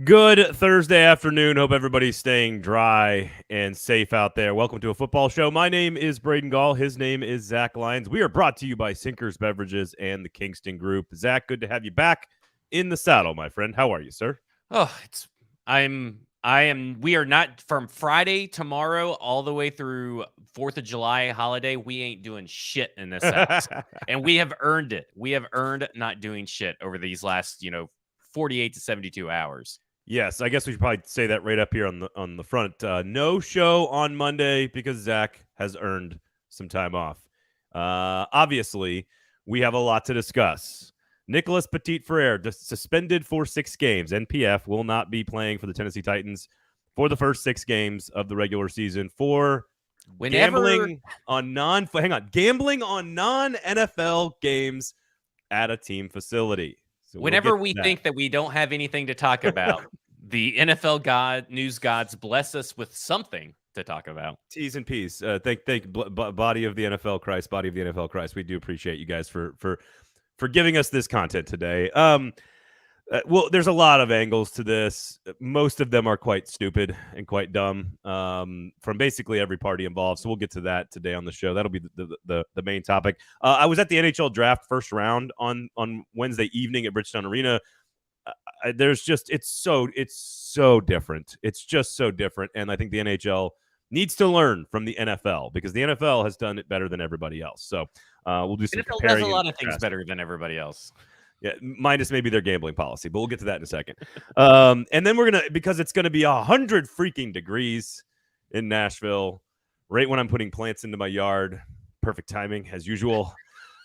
Good Thursday afternoon. Hope everybody's staying dry and safe out there. Welcome to a football show. My name is Braden Gall. His name is Zach Lyons. We are brought to you by Sinkers Beverages and the Kingston Group. Zach, good to have you back in the saddle, my friend. How are you, sir? Oh, we are not from Friday tomorrow all the way through 4th of July holiday. We ain't doing shit in this house. And we have earned it. We have earned not doing shit over these last, 48 to 72 hours. Yes, I guess we should probably say that right up here on the front. No show on Monday because Zach has earned some time off. Obviously, we have a lot to discuss. Nicholas Petit-Frere suspended for 6 games. NPF will not be playing for the Tennessee Titans for the first 6 games of the regular season for gambling on non-NFL games at a team facility. So whenever we think that we don't have anything to talk about, the NFL news gods bless us with something to talk about. T's and P's. Thank body of the NFL Christ, body of the NFL Christ. We do appreciate you guys for giving us this content today. Well, there's a lot of angles to this. Most of them are quite stupid and quite dumb from basically every party involved. So we'll get to that today on the show. That'll be the main topic. I was at the NHL draft first round on Wednesday evening at Bridgestone Arena. It's so different. It's just so different. And I think the NHL needs to learn from the NFL because the NFL has done it better than everybody else. So we'll do some NFL does a lot of things better than everybody else. Yeah, minus maybe their gambling policy, but we'll get to that in a second. And then because it's gonna be 100 freaking degrees in Nashville, right when I'm putting plants into my yard. Perfect timing as usual.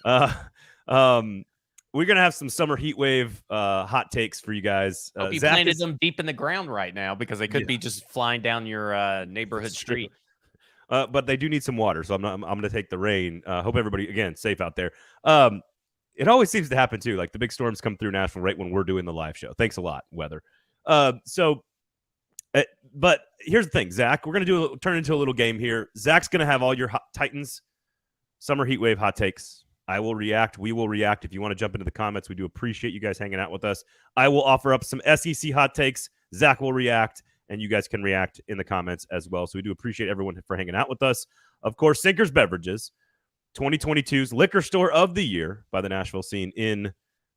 We're gonna have some summer heat wave hot takes for you guys. Hope you planted them deep in the ground right now because they could be just flying down your neighborhood street. But they do need some water, so I'm gonna take the rain. Hope everybody again safe out there. It always seems to happen too. Like the big storms come through Nashville right when we're doing the live show. Thanks a lot, weather. But here's the thing, Zach. We're gonna turn into a little game here. Zach's gonna have all your Titans summer heat wave hot takes. I will react. We will react. If you want to jump into the comments, we do appreciate you guys hanging out with us. I will offer up some SEC hot takes. Zach will react, and you guys can react in the comments as well. So we do appreciate everyone for hanging out with us. Of course, Sinkers Beverages, 2022's Liquor Store of the Year by the Nashville Scene in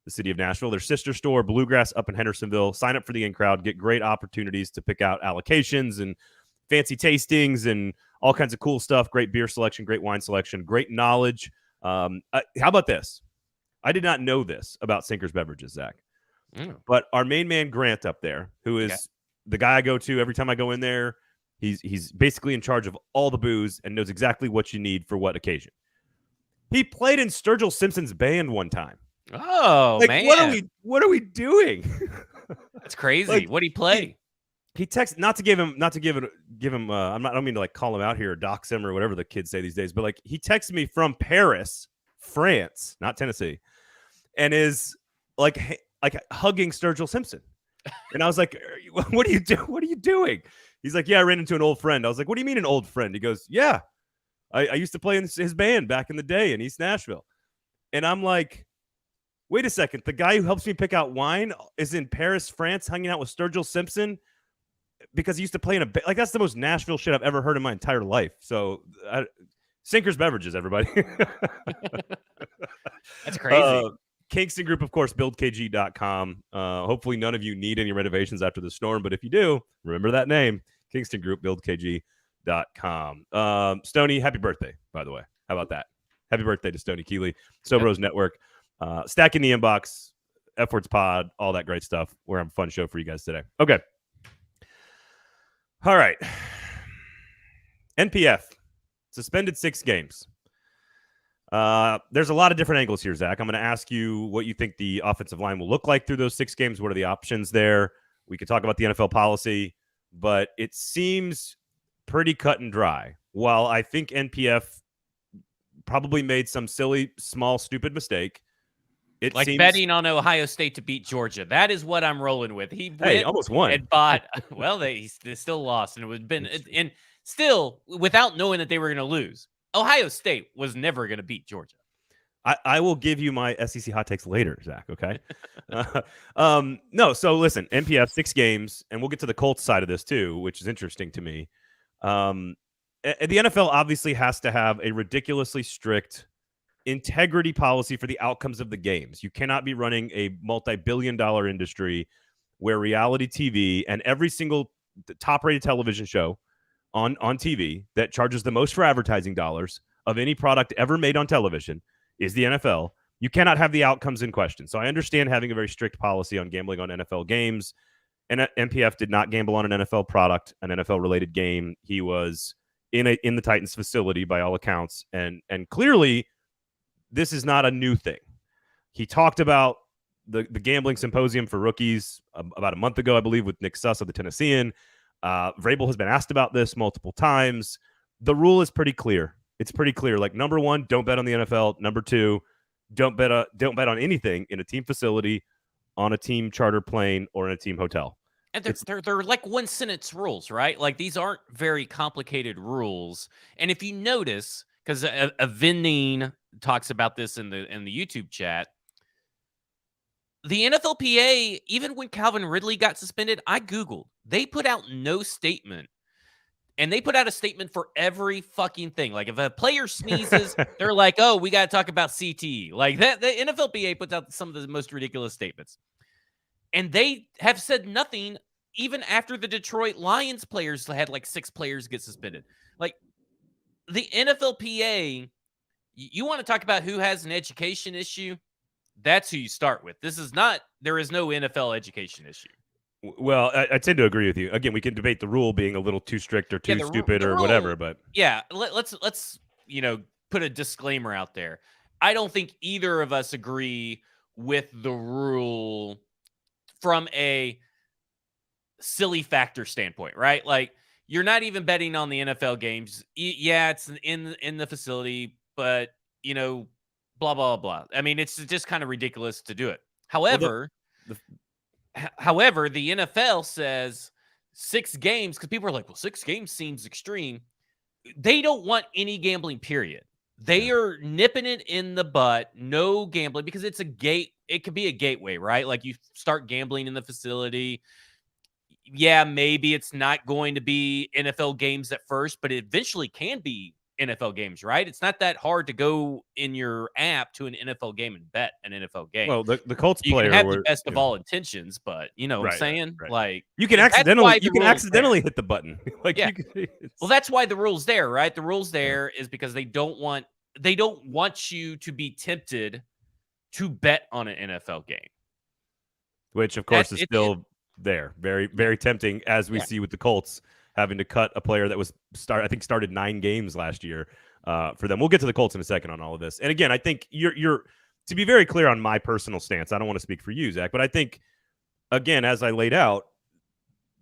the city of Nashville. Their sister store, Bluegrass, up in Hendersonville. Sign up for the in-crowd. Get great opportunities to pick out allocations and fancy tastings and all kinds of cool stuff. Great beer selection, great wine selection, great knowledge. How about this? I did not know this about Sinkers Beverages, Zach. But our main man, Grant, up there, who is the guy I go to every time I go in there, he's basically in charge of all the booze and knows exactly what you need for what occasion. He played in Sturgill Simpson's band one time. Oh, man. What are we doing? That's crazy. What'd he play? He texted not to give him I don't mean to like call him out here or dox him or whatever the kids say these days, but like he texted me from Paris, France, not Tennessee, and is like hugging Sturgill Simpson. And I was like, what are you doing? He's like, yeah, I ran into an old friend. I was like, what do you mean an old friend? He goes, yeah. I used to play in his band back in the day in East Nashville. And I'm like, wait a second. The guy who helps me pick out wine is in Paris, France, hanging out with Sturgill Simpson because he used to play in a band. Like, that's the most Nashville shit I've ever heard in my entire life. So, Sinkers Beverages, everybody. That's crazy. Kingston Group, of course, buildkg.com. Hopefully none of you need any renovations after the storm. But if you do, remember that name, Kingston Group, buildkg.com. Stoney, happy birthday, by the way. How about that? Happy birthday to Stoney Keeley, Sobros Network, Stacking the Inbox, F-Words Pod, all that great stuff. We're having a fun show for you guys today. Okay. All right. NPF suspended 6 games. There's a lot of different angles here, Zach. I'm going to ask you what you think the offensive line will look like through those 6 games. What are the options there? We could talk about the NFL policy, but it seems pretty cut and dry. While I think NPF probably made some silly, small, stupid mistake. It seems betting on Ohio State to beat Georgia. That is what I'm rolling with. He almost won. And bought. Well, they still lost, and it would have been and still without knowing that they were going to lose. Ohio State was never going to beat Georgia. I will give you my SEC hot takes later, Zach. Okay. No. So listen, NPF 6 games, and we'll get to the Colts side of this too, which is interesting to me. The NFL obviously has to have a ridiculously strict integrity policy for the outcomes of the games. You cannot be running a multi-billion-dollar industry where reality TV and every single top-rated television show on TV that charges the most for advertising dollars of any product ever made on television is the NFL. You cannot have the outcomes in question. So I understand having a very strict policy on gambling on NFL games. And MPF did not gamble on an NFL product, an NFL-related game. He was in the Titans facility by all accounts, and clearly this is not a new thing. He talked about the gambling symposium for rookies about a month ago, I believe, with Nick Suss of the Tennessean. Vrabel has been asked about this multiple times. The rule is pretty clear. It's pretty clear. Like, number one, don't bet on the NFL. Number two, don't bet on anything in a team facility, on a team charter plane, or in a team hotel. And they're like one sentence rules, right? Like, these aren't very complicated rules. And if you notice, because Vendine talks about this in the YouTube chat, the NFLPA, even when Calvin Ridley got suspended, I Googled, they put out no statement. And they put out a statement for every fucking thing. Like, if a player sneezes, they're like, oh, we got to talk about CTE. Like, that, the NFLPA puts out some of the most ridiculous statements. And they have said nothing even after the Detroit Lions players had like 6 players get suspended. Like, the NFLPA, you want to talk about who has an education issue? That's who you start with. There is no NFL education issue. Well, I tend to agree with you. Again, we can debate the rule being a little too strict or too stupid or whatever, but yeah, let's put a disclaimer out there. I don't think either of us agree with the rule from a silly factor standpoint, right? Like, you're not even betting on the NFL games. Yeah, it's in the facility, but blah blah blah. I mean, it's just kind of ridiculous to do it. However, the NFL says 6 games, because people are like, well, 6 games seems extreme. They don't want any gambling, period. They are nipping it in the butt. No gambling, because it's a gate. It could be a gateway, right? Like, you start gambling in the facility. Yeah, maybe it's not going to be NFL games at first, but it eventually can be NFL games, right? It's not that hard to go in your app to an NFL game and bet an NFL game. Well, the Colts you player can have the best of all intentions, but what I'm saying? Right. Like, you can accidentally hit the button. Like, yeah. Well, that's why the rule's there, right? The rule's there is because they don't want you to be tempted to bet on an NFL game. Which, of course, is still there. Very, very tempting, as we see with the Colts having to cut a player that was started 9 games last year for them. We'll get to the Colts in a second on all of this. And again, I think you're to be very clear on my personal stance. I don't want to speak for you, Zach, but I think, again, as I laid out,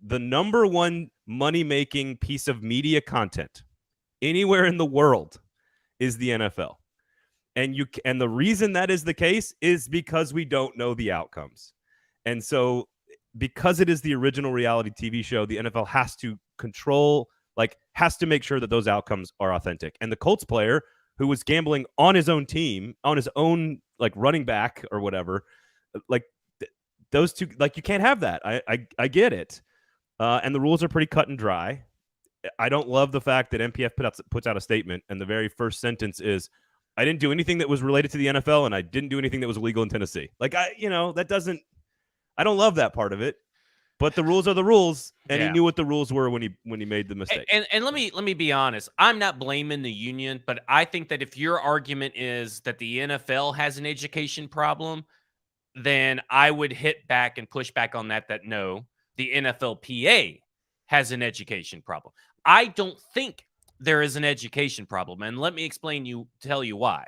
the number one money-making piece of media content anywhere in the world is the NFL. And the reason that is the case is because we don't know the outcomes. And so, because it is the original reality TV show, the NFL has to has to make sure that those outcomes are authentic. And the Colts player who was gambling on his own team, on his own, like, running back or whatever, like, those two, like, you can't have that. I get it. And the rules are pretty cut and dry. I don't love the fact that MPF puts out a statement, and the very first sentence is, I didn't do anything that was related to the NFL, and I didn't do anything that was illegal in Tennessee. Like, I don't love that part of it. But the rules are the rules, and he knew what the rules were when he made the mistake. And let me be honest. I'm not blaming the union, but I think that if your argument is that the NFL has an education problem, then I would hit back and push back on that no, the NFLPA has an education problem. I don't think there is an education problem, and let me tell you why.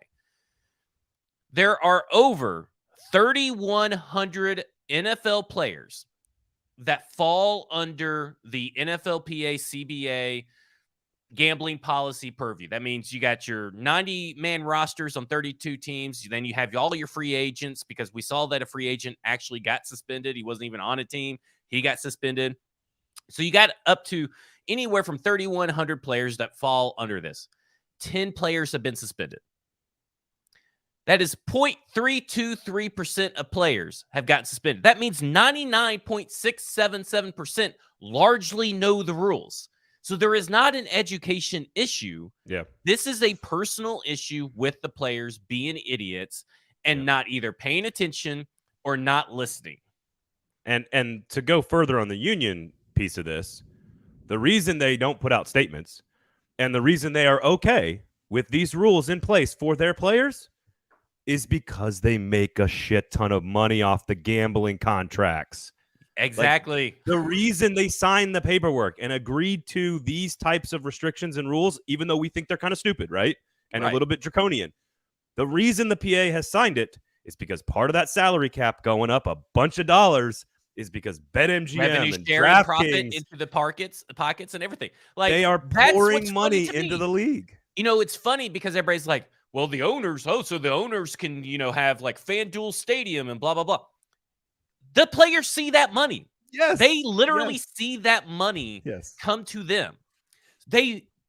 There are over 3,100 NFL players that fall under the NFLPA CBA gambling policy purview. That means you got your 90-man rosters on 32 teams. Then you have all your free agents, because we saw that a free agent actually got suspended. He wasn't even on a team. He got suspended. So you got up to anywhere from 3,100 players that fall under this. 10 players have been suspended. That is 0.323% of players have gotten suspended. That means 99.677% largely know the rules. So there is not an education issue. Yeah. This is a personal issue with the players being idiots and not either paying attention or not listening. And to go further on the union piece of this, the reason they don't put out statements and the reason they are okay with these rules in place for their players is because they make a shit ton of money off the gambling contracts. Exactly. Like, the reason they signed the paperwork and agreed to these types of restrictions and rules, even though we think they're kind of stupid, right? And a little bit draconian. The reason the PA has signed it is because part of that salary cap going up a bunch of dollars is because BetMGM Revenue and sharing profit DraftKings into the pockets and everything. Like, they are pouring money into the league. You know, it's funny because everybody's like, well, the owners, so the owners can, have like FanDuel Stadium and blah, blah, blah. The players see that money. Yes. They literally see that money come to them.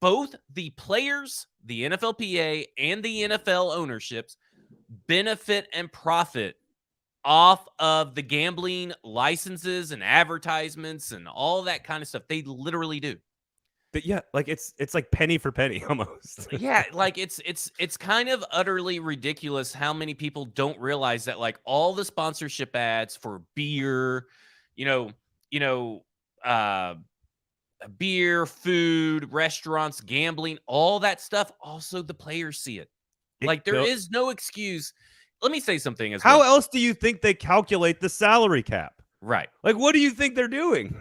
Both the players, the NFLPA, and the NFL ownerships benefit and profit off of the gambling licenses and advertisements and all that kind of stuff. They literally do. But yeah, like it's like penny for penny almost. Yeah, like it's kind of utterly ridiculous how many people don't realize that, like, all the sponsorship ads for beer, beer, food, restaurants, gambling, all that stuff, also the players see it. Like, there is no excuse. Let me say something as well. How else do you think they calculate the salary cap? Right. Like, what do you think they're doing?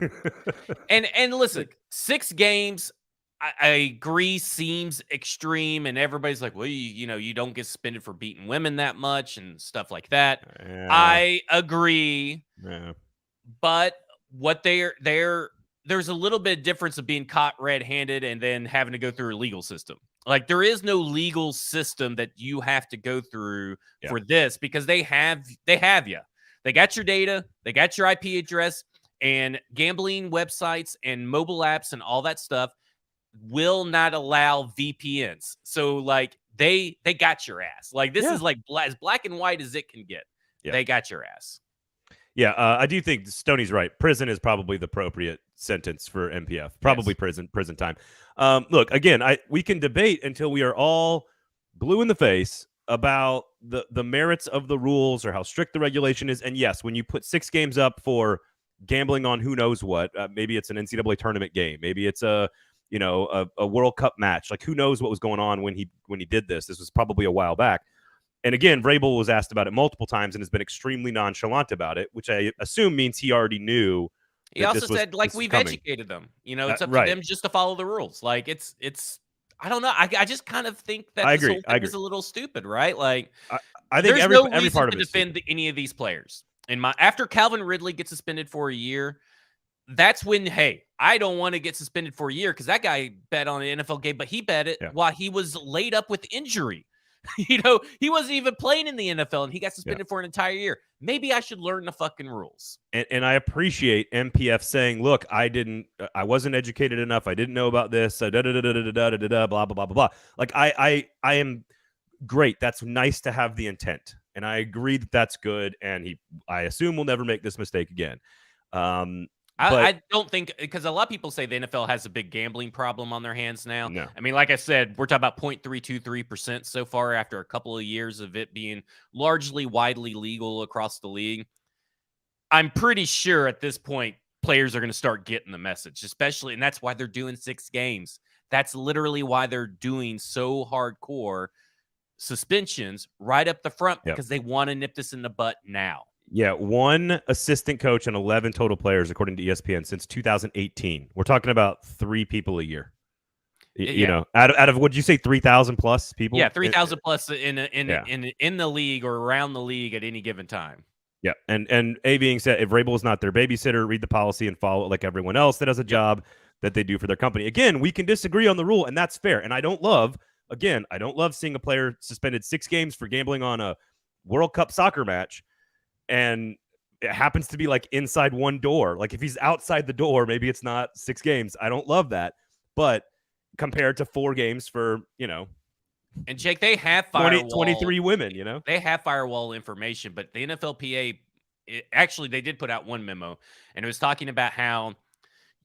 And listen, 6 games, I agree, seems extreme, and everybody's like, well, you don't get suspended for beating women that much and stuff like that. Yeah. I agree. Yeah. But what there's a little bit of difference of being caught red-handed and then having to go through a legal system. Like, there is no legal system that you have to go through for this, because they have you. They got your data, they got your IP address, and gambling websites and mobile apps and all that stuff will not allow VPNs. So, like, they got your ass. Like, this is like as black and white as it can get. Yeah. They got your ass. Yeah, I do think Stoney's right. Prison is probably the appropriate sentence for MPF. Probably prison time. Look, again, we can debate until we are all blue in the face about the merits of the rules or how strict the regulation is. And yes, when you put 6 games up for gambling on who knows what, maybe it's an NCAA tournament game, maybe it's a World Cup match. Like, who knows what was going on when he did this? This was probably a while back. And again, Vrabel was asked about it multiple times and has been extremely nonchalant about it, which I assume means he already knew. He also said, like, we've educated them. It's up to them just to follow the rules. Like, it's I don't know. I just kind of think that this whole thing is a little stupid, right? Like, I think there's every part of it to defend any of these players. After Calvin Ridley gets suspended for a year, that's when, hey, I don't want to get suspended for a year because that guy bet on an NFL game, but he bet it while he was laid up with injury. He wasn't even playing in the NFL and he got suspended for an entire year. Maybe I should learn the fucking rules. And I appreciate MPF saying, look, I wasn't educated enough. I didn't know about this. Blah, blah, blah, blah, blah. Like, I am great. That's nice to have the intent. And I agree that that's good. And I assume we'll never make this mistake again. I don't think, because a lot of people say the NFL has a big gambling problem on their hands now. No. I mean, like I said, we're talking about 0.323% so far after a couple of years of it being largely widely legal across the league. I'm pretty sure at this point, players are going to start getting the message, especially, and that's why they're doing 6 games. That's literally why they're doing so hardcore suspensions right up the front, because they want to nip this in the butt now. Yeah, 1 assistant coach and 11 total players, according to ESPN, since 2018. We're talking about 3 people a year. You know, out of what did you say, 3,000 plus people? Yeah, 3,000 plus in the league or around the league at any given time. Yeah, and being said, if Vrabel is not their babysitter, read the policy and follow it like everyone else that has a job that they do for their company. Again, we can disagree on the rule, and that's fair. And I don't love seeing a player suspended 6 games for gambling on a World Cup soccer match. And it happens to be like inside one door. Like, if he's outside the door, maybe it's not 6 games. I don't love that. But compared to 4 games for, And Jake, they have 23 women, you know? They have firewall information, but the NFLPA, actually, they did put out one memo, and it was talking about how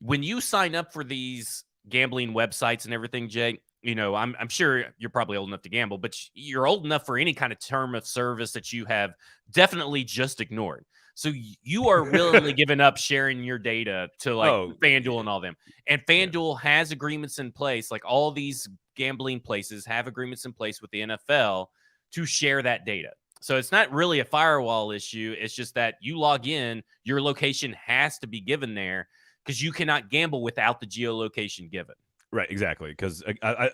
when you sign up for these gambling websites and everything, Jake, I'm sure you're probably old enough to gamble, but you're old enough for any kind of term of service that you have definitely just ignored. So you are willingly giving up sharing your data to like FanDuel and all them. And FanDuel has agreements in place, like all these gambling places have agreements in place with the NFL to share that data. So it's not really a firewall issue. It's just that you log in, your location has to be given there because you cannot gamble without the geolocation given. Right, exactly. Because I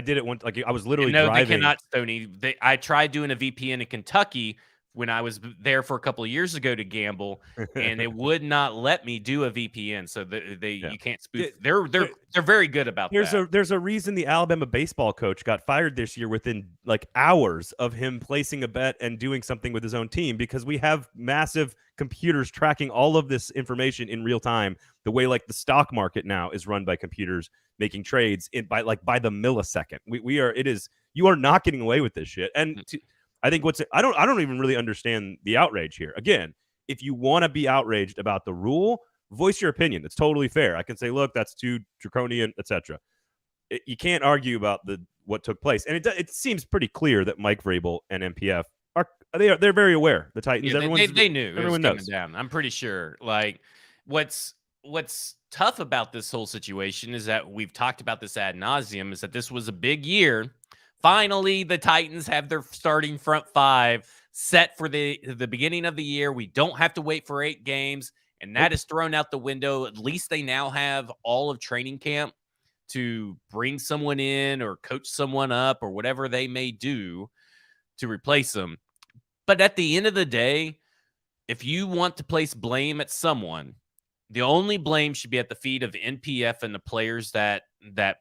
did it once. Like I was literally no, driving. They cannot, Stoney. I tried doing a VPN in Kentucky when I was there for a couple of years ago to gamble, and it would not let me do a VPN. So you can't spoof. They're very good about that. There's a reason the Alabama baseball coach got fired this year within like hours of him placing a bet and doing something with his own team, because we have massive computers tracking all of this information in real time. The way like the stock market now is run by computers making trades by the millisecond. You are not getting away with this shit. And I think I don't even really understand the outrage here. Again, if you want to be outraged about the rule, voice your opinion. It's totally fair. I can say, look, that's too draconian, etc. You can't argue about what took place, and it seems pretty clear that Mike Vrabel and MPF they're very aware. The Titans, they knew everyone knows. Down. I'm pretty sure. Like what's tough about this whole situation is that we've talked about this ad nauseum. Is that this was a big year. Finally, the Titans have their starting front five set for the beginning of the year. We don't have to wait for 8 games, and that is thrown out the window. At least they now have all of training camp to bring someone in or coach someone up or whatever they may do to replace them. But at the end of the day, if you want to place blame at someone, the only blame should be at the feet of NPF and the players that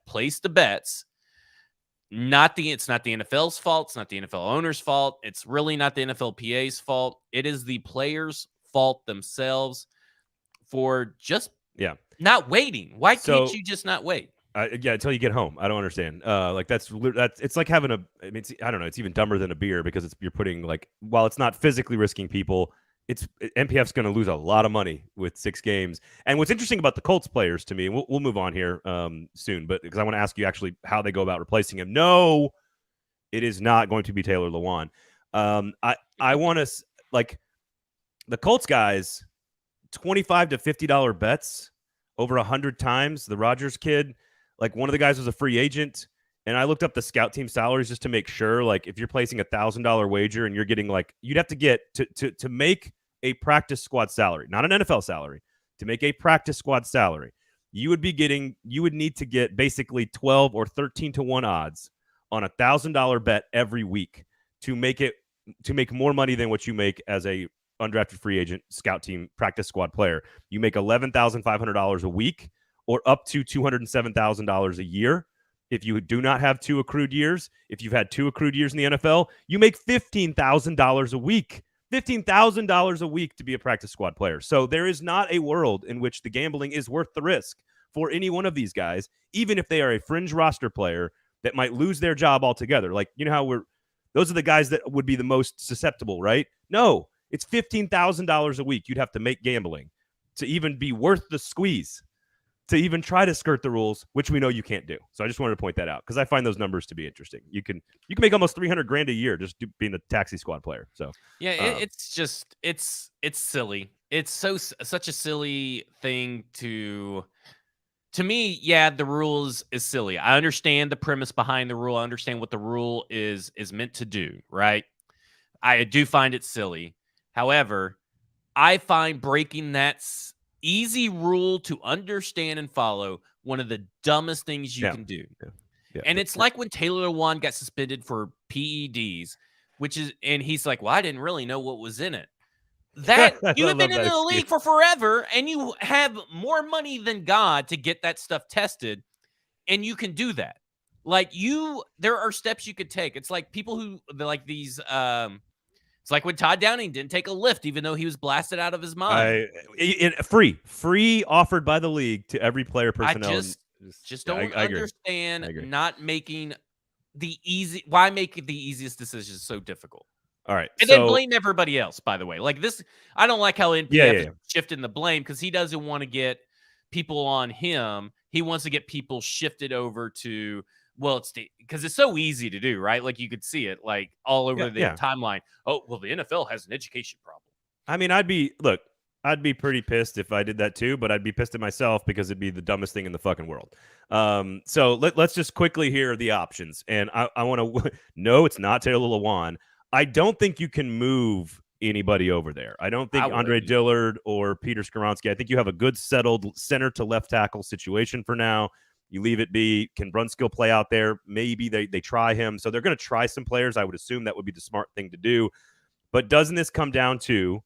placed the bets. It's not the NFL's fault. It's not the NFL owner's fault. It's really not the NFLPA's fault. It is the players' fault themselves for just not waiting. Why can't you just not wait? Until you get home. I don't understand. That's it's like having I don't know. It's even dumber than a beer, because you're putting, like, while it's not physically risking people, MPF's going to lose a lot of money with 6 games. And what's interesting about the Colts players to me, and we'll move on here soon, but because I want to ask you actually how they go about replacing him. No, it is not going to be Taylor Lewan. I want to, like, the Colts guys, $25 to $50 bets over 100 times. The Rodgers kid, like, one of the guys was a free agent. And I looked up the scout team salaries just to make sure, like, if you're placing $1,000 wager and you're getting, like, you'd have to get to make a practice squad salary, not an NFL salary, to make a practice squad salary, you would need to get basically 12 or 13 to 1 odds on $1,000 bet every week to make more money than what you make as a undrafted free agent scout team practice squad player. You make $11,500 a week, or up to $207,000 a year. If you do not have 2 accrued years, if you've had 2 accrued years in the NFL, you make $15,000 a week. $15,000 a week to be a practice squad player. So there is not a world in which the gambling is worth the risk for any one of these guys, even if they are a fringe roster player that might lose their job altogether. Like, you know how those are the guys that would be the most susceptible, right? No, it's $15,000 a week you'd have to make gambling to even be worth the squeeze, to even try to skirt the rules, which we know you can't do. So I just wanted to point that out, because I find those numbers to be interesting. You can make almost $300,000 a year just being a taxi squad player. So yeah, it's just it's silly. It's such a silly thing to me. Yeah, the rules is silly. I understand the premise behind the rule. I understand what the rule is meant to do. Right. I do find it silly. However, I find breaking that easy rule to understand and follow one of the dumbest things you can do. And it's like when Taylor Lewan got suspended for PEDs, and he's like, well, I didn't really know what was in it. That you have been in the league for forever, and you have more money than God to get that stuff tested, and you can do that. Like, there are steps you could take. It's like people who like these it's like when Todd Downing didn't take a lift, even though he was blasted out of his mind. Free offered by the league to every player personnel. I just don't understand not making why make the easiest decisions so difficult? All right. And then So blame everybody else, by the way. Like this, I don't like how yeah, NPF yeah, is yeah. shifting the blame because he doesn't want to get people on him. He wants to get people shifted over to, well, it's because it's so easy to do, right? Like you could see it like all Yeah, over the yeah. timeline. Oh, well, the NFL has an education problem. I mean, I'd be pretty pissed if I did that too, but I'd be pissed at myself because it'd be the dumbest thing in the fucking world. So let's just quickly hear the options. And I want to, no, it's not Taylor Lewan. I don't think you can move anybody over there. I don't I think Andre wouldn't. Dillard or Peter Skoronsky. I think you have a good settled center to left tackle situation for now. You leave it be. Can Brunskill play out there? Maybe they try him. So they're going to try some players. I would assume that would be the smart thing to do. But doesn't this come down to,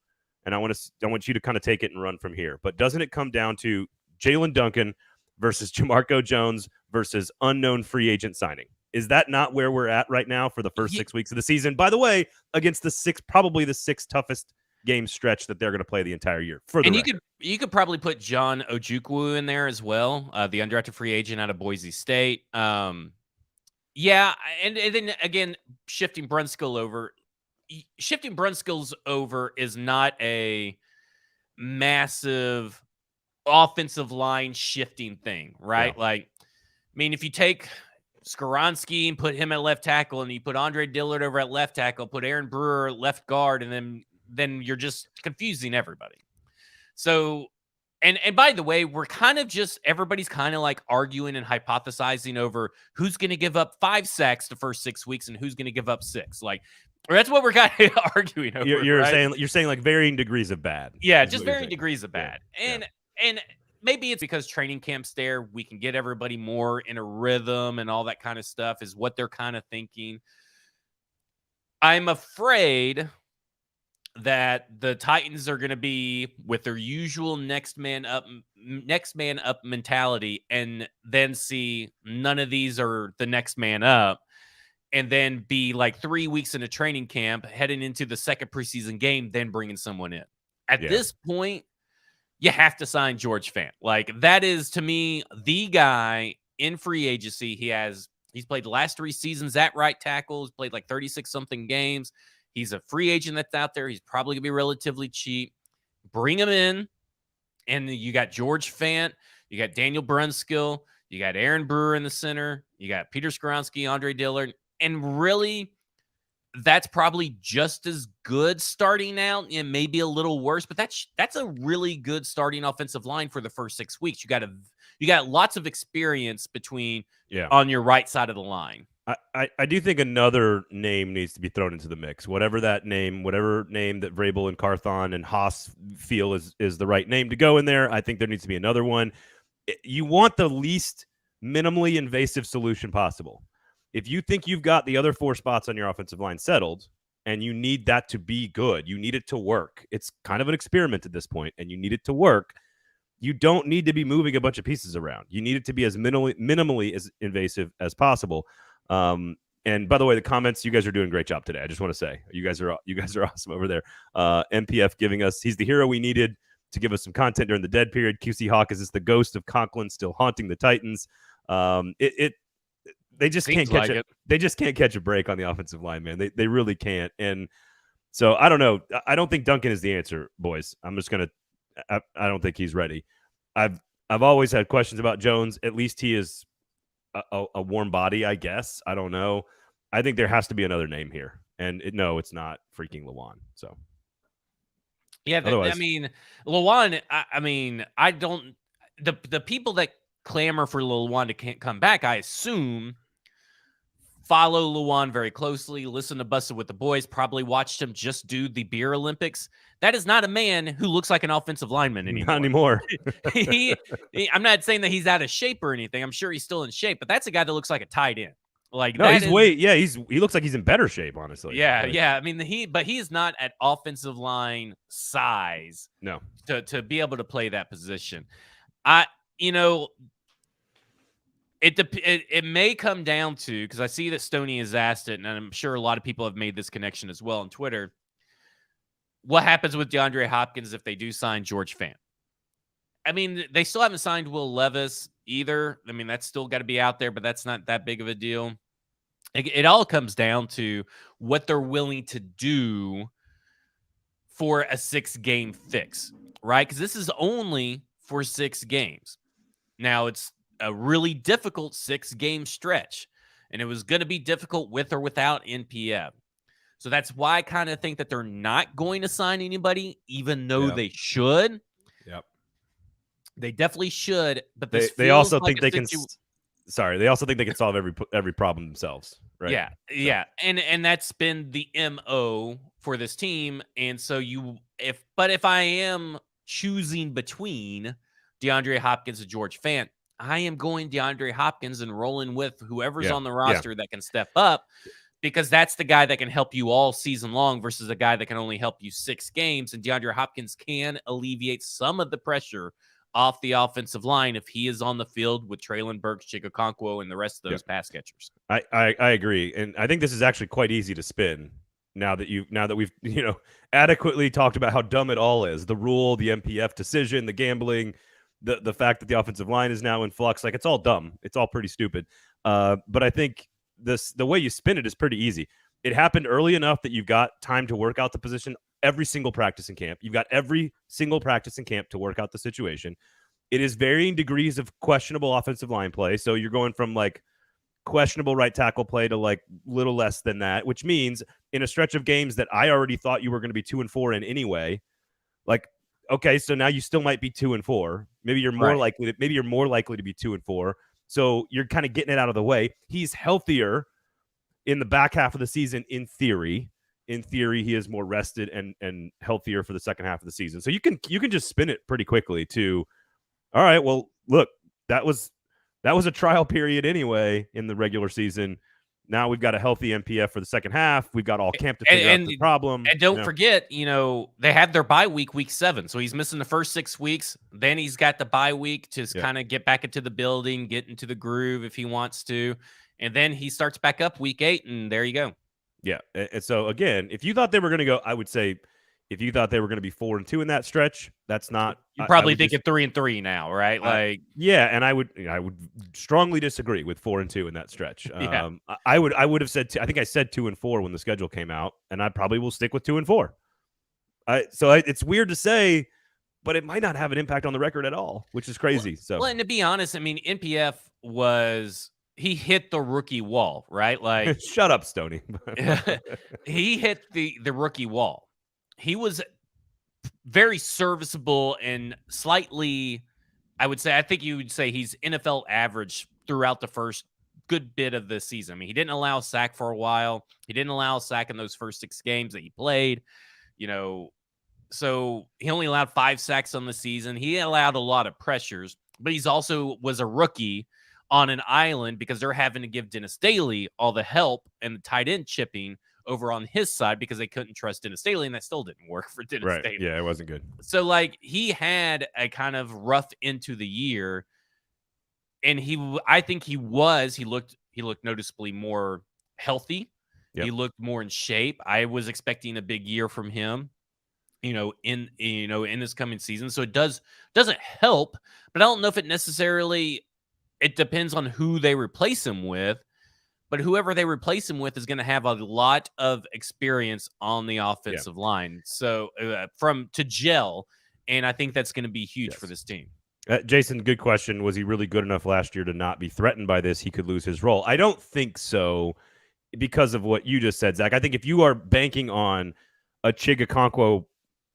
and I want you to kind of take it and run from here, but doesn't it come down to Jalen Duncan versus Jamarco Jones versus unknown free agent signing? Is that not where we're at right now for the first 6 weeks of the season? By the way, against probably the sixth toughest game stretch that they're going to play the entire year. For the And record. you could probably put John Ojukwu in there as well, the undrafted free agent out of Boise State. Yeah, and then again, shifting Brunskill over is not a massive offensive line shifting thing, right? Yeah. Like, I mean, if you take Skoronsky and put him at left tackle, and you put Andre Dillard over at left tackle, put Aaron Brewer at left guard, and then you're just confusing everybody. So, and by the way, we're kind of just everybody's kind of like arguing and hypothesizing over who's going to give up 5 sacks the first 6 weeks and who's going to give up 6. Like that's what we're kind of arguing over. You're right? saying like varying degrees of bad. Yeah, just varying degrees of bad. Yeah. And maybe it's because training camp's there, we can get everybody more in a rhythm and all that kind of stuff is what they're kind of thinking. I'm afraid that the Titans are going to be with their usual next man up mentality and then see none of these are the next man up and then be like 3 weeks into training camp heading into the second preseason game, then bringing someone in. At this point, you have to sign George Fant. Like that is to me the guy in free agency. He's played the last 3 seasons at right tackle. He's played like 36 something games. He's a free agent that's out there. He's probably going to be relatively cheap. Bring him in. And you got George Fant. You got Daniel Brunskill. You got Aaron Brewer in the center. You got Peter Skoronsky, Andre Dillard. And really, that's probably just as good starting out and maybe a little worse. But that's a really good starting offensive line for the first 6 weeks. You got lots of experience on your right side of the line. I do think another name needs to be thrown into the mix. Whatever name that Vrabel and Carthon and Haas feel is the right name to go in there, I think there needs to be another one. You want the least minimally invasive solution possible. If you think you've got the other 4 spots on your offensive line settled and you need that to be good, you need it to work. It's kind of an experiment at this point, and you need it to work. You don't need to be moving a bunch of pieces around. You need it to be as minimally as invasive as possible. And by the way, the comments, you guys are doing a great job today. I just want to say you guys are awesome over there. MPF giving us, he's the hero we needed to give us some content during the dead period. QC Hawk, is this the ghost of Conklin still haunting the Titans? They just can't catch it. They just can't catch a break on the offensive line, man. They really can't. And so I don't know. I don't think Duncan is the answer, boys. I don't think he's ready. I've always had questions about Jones. At least he is a warm body, I guess. I don't know. I think there has to be another name here. And no, it's not freaking Lewan. So, yeah, I mean, Lewan, I don't, the people that clamor for Lewan to can't come back, I assume, follow Lewan very closely, listen to Busted with the Boys, probably watched him just do the Beer Olympics. That is not a man who looks like an offensive lineman anymore. Not anymore. I'm not saying that he's out of shape or anything. I'm sure he's still in shape, but that's a guy that looks like a tight end. Like no, he looks like he's in better shape, honestly. Yeah. I mean, he is not at offensive line size. No, to be able to play that position. It may come down to, because I see that Stoney has asked it, and I'm sure a lot of people have made this connection as well on Twitter. What happens with DeAndre Hopkins if they do sign George Fant? I mean, they still haven't signed Will Levis either. I mean, that's still got to be out there, but that's not that big of a deal. It all comes down to what they're willing to do for a 6-game fix, right? Because this is only for 6 games. Now, it's a really difficult 6-game stretch, and it was going to be difficult with or without NPF. So that's why I kind of think that they're not going to sign anybody, even though they should. Yep. They definitely should, but this They feels also like think they can. Sorry, they also think they can solve every problem themselves, right? Yeah, yeah, and that's been the MO for this team. And so if I am choosing between DeAndre Hopkins and George Fant, I am going DeAndre Hopkins and rolling with whoever's on the roster that can step up, because that's the guy that can help you all season long versus a guy that can only help you 6 games. And DeAndre Hopkins can alleviate some of the pressure off the offensive line if he is on the field with Treylon Burks, Chigakonkwo, and the rest of those pass catchers. I agree, and I think this is actually quite easy to spin now that we've adequately talked about how dumb it all is. The rule, the MPF decision, the gambling, the fact that the offensive line is now in flux. Like, it's all dumb. It's all pretty stupid. But I think the way you spin it is pretty easy. It happened early enough that you've got time to work out the position. Every single practice in camp. You've got every single practice in camp to work out the situation. It is varying degrees of questionable offensive line play. So you're going from like questionable right tackle play to like little less than that, which means in a stretch of games that I already thought you were going to be 2-4 in anyway, like, okay, so now you still might be 2-4. Maybe you're more likely to be 2-4. So you're kind of getting it out of the way. He's healthier in the back half of the season in theory. In theory, he is more rested and healthier for the second half of the season. So you can just spin it pretty quickly to, all right, well, look, that was a trial period anyway in the regular season. Now we've got a healthy MPF for the second half. We've got all camp to figure out the problem. And don't forget, they had their bye week 7. So he's missing the first 6 weeks. Then he's got the bye week to kind of get back into the building, get into the groove if he wants to. And then he starts back up week 8, and there you go. Yeah. And so, again, if you thought they were going to go, I would say if you thought they were going to be 4-2 in that stretch, that's not. You're probably thinking 3-3 now, right? And I would strongly disagree with 4-2 in that stretch. I would have said, I think I said 2-4 when the schedule came out, and I probably will stick with 2-4. It's weird to say, but it might not have an impact on the record at all, which is crazy. And to be honest, I mean, NPF he hit the rookie wall, right? Like, shut up, Stoney. He hit the rookie wall. He was very serviceable and slightly, I think you would say he's NFL average throughout the first good bit of the season. I mean, he didn't allow a sack for a while. He didn't allow a sack in those first 6 games that he played, so he only allowed 5 sacks on the season. He allowed a lot of pressures, but he's also was a rookie on an island because they're having to give Dennis Daly all the help and the tight end chipping over on his side because they couldn't trust Dennis Daly, and that still didn't work for Dennis Daly. Yeah, it wasn't good. So, like, he had a kind of rough into the year, and he looked noticeably more healthy. Yep. He looked more in shape. I was expecting a big year from him, in this coming season. So it doesn't help, but I don't know if it necessarily. It depends on who they replace him with, but whoever they replace him with is going to have a lot of experience on the offensive line. So to gel, and I think that's going to be huge for this team. Jason, good question. Was he really good enough last year to not be threatened by this? He could lose his role. I don't think so because of what you just said, Zach. I think if you are banking on a Chigakonkwo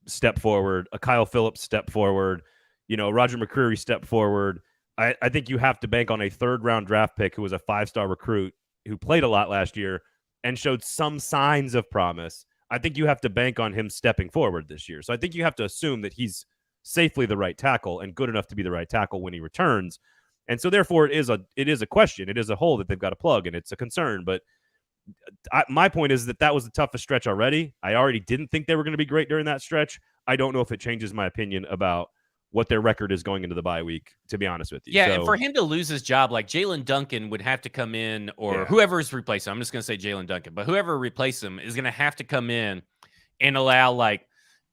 step forward, a Kyle Phillips step forward, Roger McCreary step forward, I think you have to bank on a 3rd-round draft pick who was a 5-star recruit who played a lot last year and showed some signs of promise. I think you have to bank on him stepping forward this year. So I think you have to assume that he's safely the right tackle and good enough to be the right tackle when he returns. And so therefore it is a question. It is a hole that they've got to plug, and it's a concern. But my point is that was the toughest stretch already. I already didn't think they were going to be great during that stretch. I don't know if it changes my opinion about what their record is going into the bye week, to be honest with you. Yeah, and for him to lose his job, like Jalen Duncan would have to come in, or whoever's replacing him. I'm just going to say Jalen Duncan, but whoever replaces him is going to have to come in and allow, like,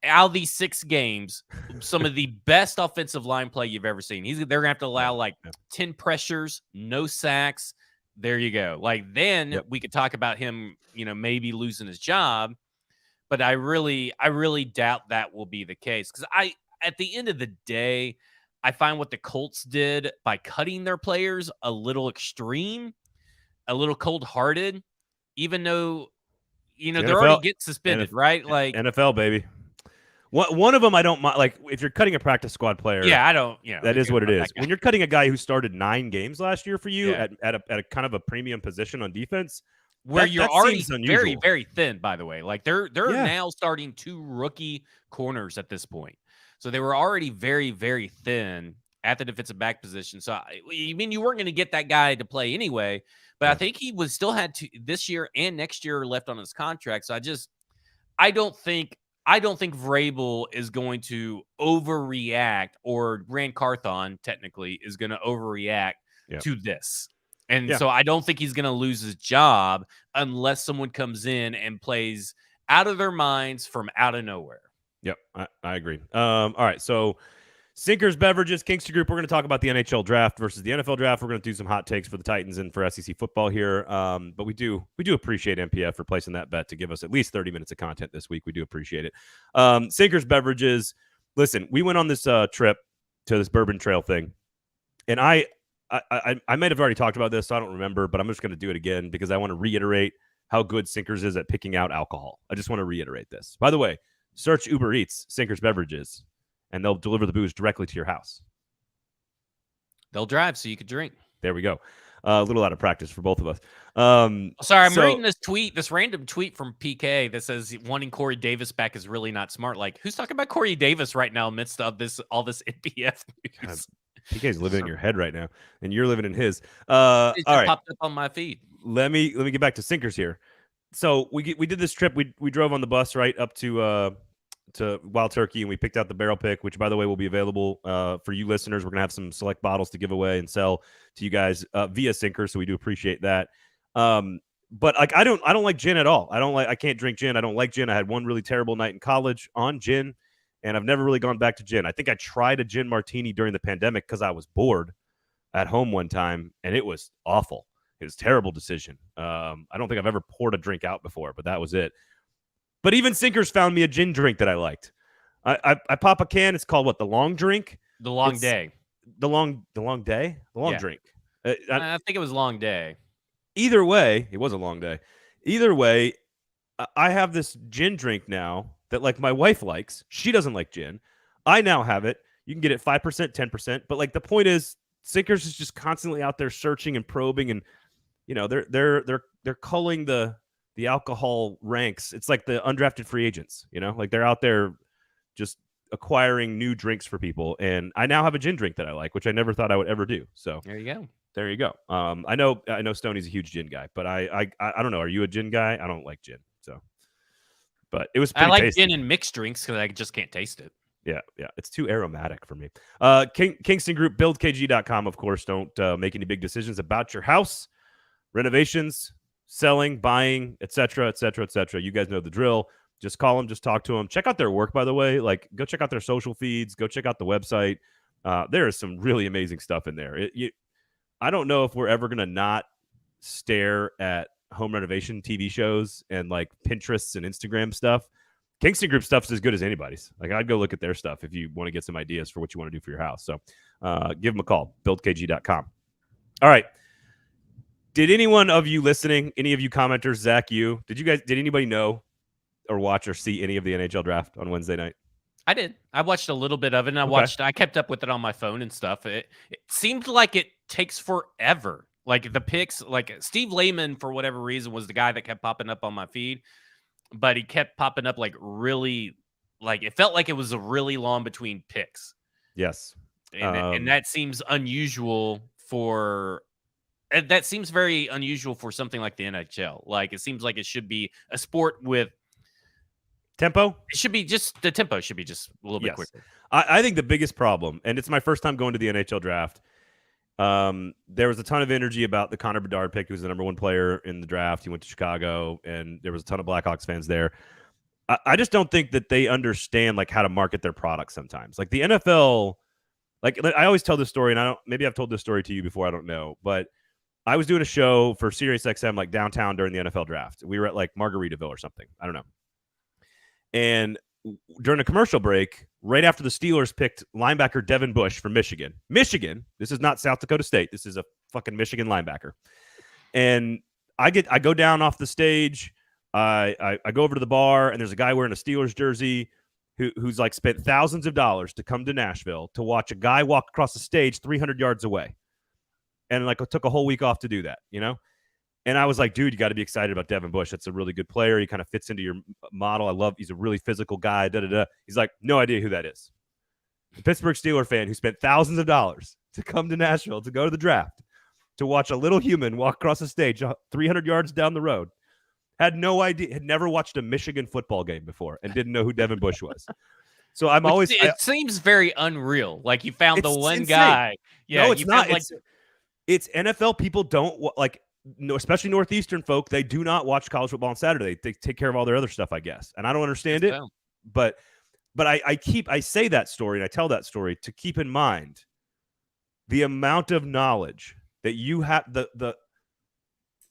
out of these 6 games, some of the best offensive line play you've ever seen. They're going to have to allow, like, 10 pressures, no sacks, there you go. Like then Yep. we could talk about him, maybe losing his job. But I really doubt that will be the case because at the end of the day, I find what the Colts did by cutting their players a little extreme, a little cold-hearted, even though It's the they're already NFL, getting suspended, right? Like, NFL baby. One of them I don't mind. Like if you're cutting a practice squad player, yeah, I don't. that Who is cares what it about is. that guy? When you're cutting a guy who started 9 games last year for you Yeah. at a kind of a premium position on defense, Where you're that already seems very, unusual. very thin, by the way. Like they're Yeah. now starting 2 rookie corners at this point. So they were already very, very thin at the defensive back position. So I mean, you weren't going to get that guy to play anyway. But I think he was still had to this year and next year left on his contract. So I don't think Vrabel is going to overreact, or Grant Carthon technically is going to overreact to this. And so I don't think he's going to lose his job unless someone comes in and plays out of their minds from out of nowhere. Yep, I agree. All right, so Sinkers, Beverages, Kingston Group. We're going to talk about the NHL draft versus the NFL draft. We're going to do some hot takes for the Titans and for SEC football here. But we do appreciate MPF for placing that bet to give us at least 30 minutes of content this week. We do appreciate it. Sinkers, Beverages. Listen, we went on this trip to this Bourbon Trail thing, and I might have already talked about this, so I don't remember, but I'm just going to do it again because I want to reiterate how good Sinkers is at picking out alcohol. I just want to reiterate this. By the way, search Uber Eats, Sinkers Beverages, and they'll deliver the booze directly to your house. They'll drive so you could drink. There we go. A little out of practice for both of us. Sorry, I'm reading this random tweet from PK that says wanting Corey Davis back is really not smart. Like, who's talking about Corey Davis right now amidst of all this NPF news? PK's living in your head right now, and you're living in his. It all right. popped up on my feed. Let me get back to Sinkers here. So we did this trip. We drove on the bus right up to Wild Turkey, and we picked out the barrel pick, which, by the way, will be available for you listeners. We're gonna have some select bottles to give away and sell to you guys via Sinkers, so we do appreciate that. But like I don't like gin at all. I can't drink gin. I don't like gin. I had one really terrible night in college on gin, and I've never really gone back to gin. I think I tried a gin martini during the pandemic because I was bored at home one time, and it was awful. It was a terrible decision. I don't think I've ever poured a drink out before, but that was it. But even Sinkers found me a gin drink that I liked. I pop a can. It's called what? The long drink? The long day. The long day? The long drink. I think it was long day. Either way, it was a long day. Either way, I have this gin drink now that like my wife likes. She doesn't like gin. I now have it. You can get it 5%, 10%. But like the point is, Sinkers is just constantly out there searching and probing, and they're culling the alcohol ranks. It's like the undrafted free agents, like they're out there just acquiring new drinks for people. And I now have a gin drink that I like, which I never thought I would ever do. So there you go. I know Stoney's a huge gin guy, but I don't know. Are you a gin guy? I don't like gin. So, but it was pretty I like tasty. gin in mixed drinks because I just can't taste it. Yeah. It's too aromatic for me. Kingston Group, buildkg.com, of course. Don't make any big decisions about your house, renovations, selling, buying, etc. You guys know the drill. Just call them, just talk to them. Check out their work, by the way. Like, go check out their social feeds. Go check out the website. There is some really amazing stuff in there. I don't know if we're ever going to not stare at home renovation TV shows and like Pinterests and Instagram stuff. Kingston Group stuff's as good as anybody's. Like, I'd go look at their stuff if you want to get some ideas for what you want to do for your house. So give them a call, buildkg.com. All right. Did anyone of you listening, any of you commenters, Zach, did anybody know or watch or see any of the NHL draft on Wednesday night? I did. I watched a little bit of it, and I kept up with it on my phone and stuff. It seemed like it takes forever. Like the picks, like Steve Lehman, for whatever reason, was the guy that kept popping up on my feed, but he kept popping up like really, like it felt like it was a really long between picks. Yes. And that seems unusual that seems very unusual for something like the NHL. Like it seems like it should be a sport with tempo. The tempo should be just a little bit quicker. I think the biggest problem, and it's my first time going to the NHL draft. There was a ton of energy about the Connor Bedard pick, who's the number 1 player in the draft. He went to Chicago, and there was a ton of Blackhawks fans there. I just don't think that they understand like how to market their product sometimes. Like the NFL, like I always tell this story, and maybe I've told this story to you before, I don't know, but I was doing a show for SiriusXM like downtown during the NFL draft. We were at like Margaritaville or something. I don't know. And during a commercial break, right after the Steelers picked linebacker Devin Bush from Michigan. Michigan. This is not South Dakota State. This is a fucking Michigan linebacker. And I go down off the stage. I go over to the bar, and there's a guy wearing a Steelers jersey who's like spent thousands of dollars to come to Nashville to watch a guy walk across the stage 300 yards away. And like it took a whole week off to do that, you know? And I was like, dude, you got to be excited about Devin Bush. That's a really good player. He kind of fits into your model. He's a really physical guy. He's like, no idea who that is. A Pittsburgh Steelers fan who spent thousands of dollars to come to Nashville to go to the draft, to watch a little human walk across the stage 300 yards down the road, had no idea, had never watched a Michigan football game before and didn't know who Devin Bush was. So it seems very unreal. Like you found the one insane. Guy. Yeah, no, it's not. It's NFL people don't like. No, especially Northeastern folk, they do not watch college football on Saturday. They take care of all their other stuff, I guess. And I don't understand it. But I say that story and I tell that story to keep in mind the amount of knowledge that you have.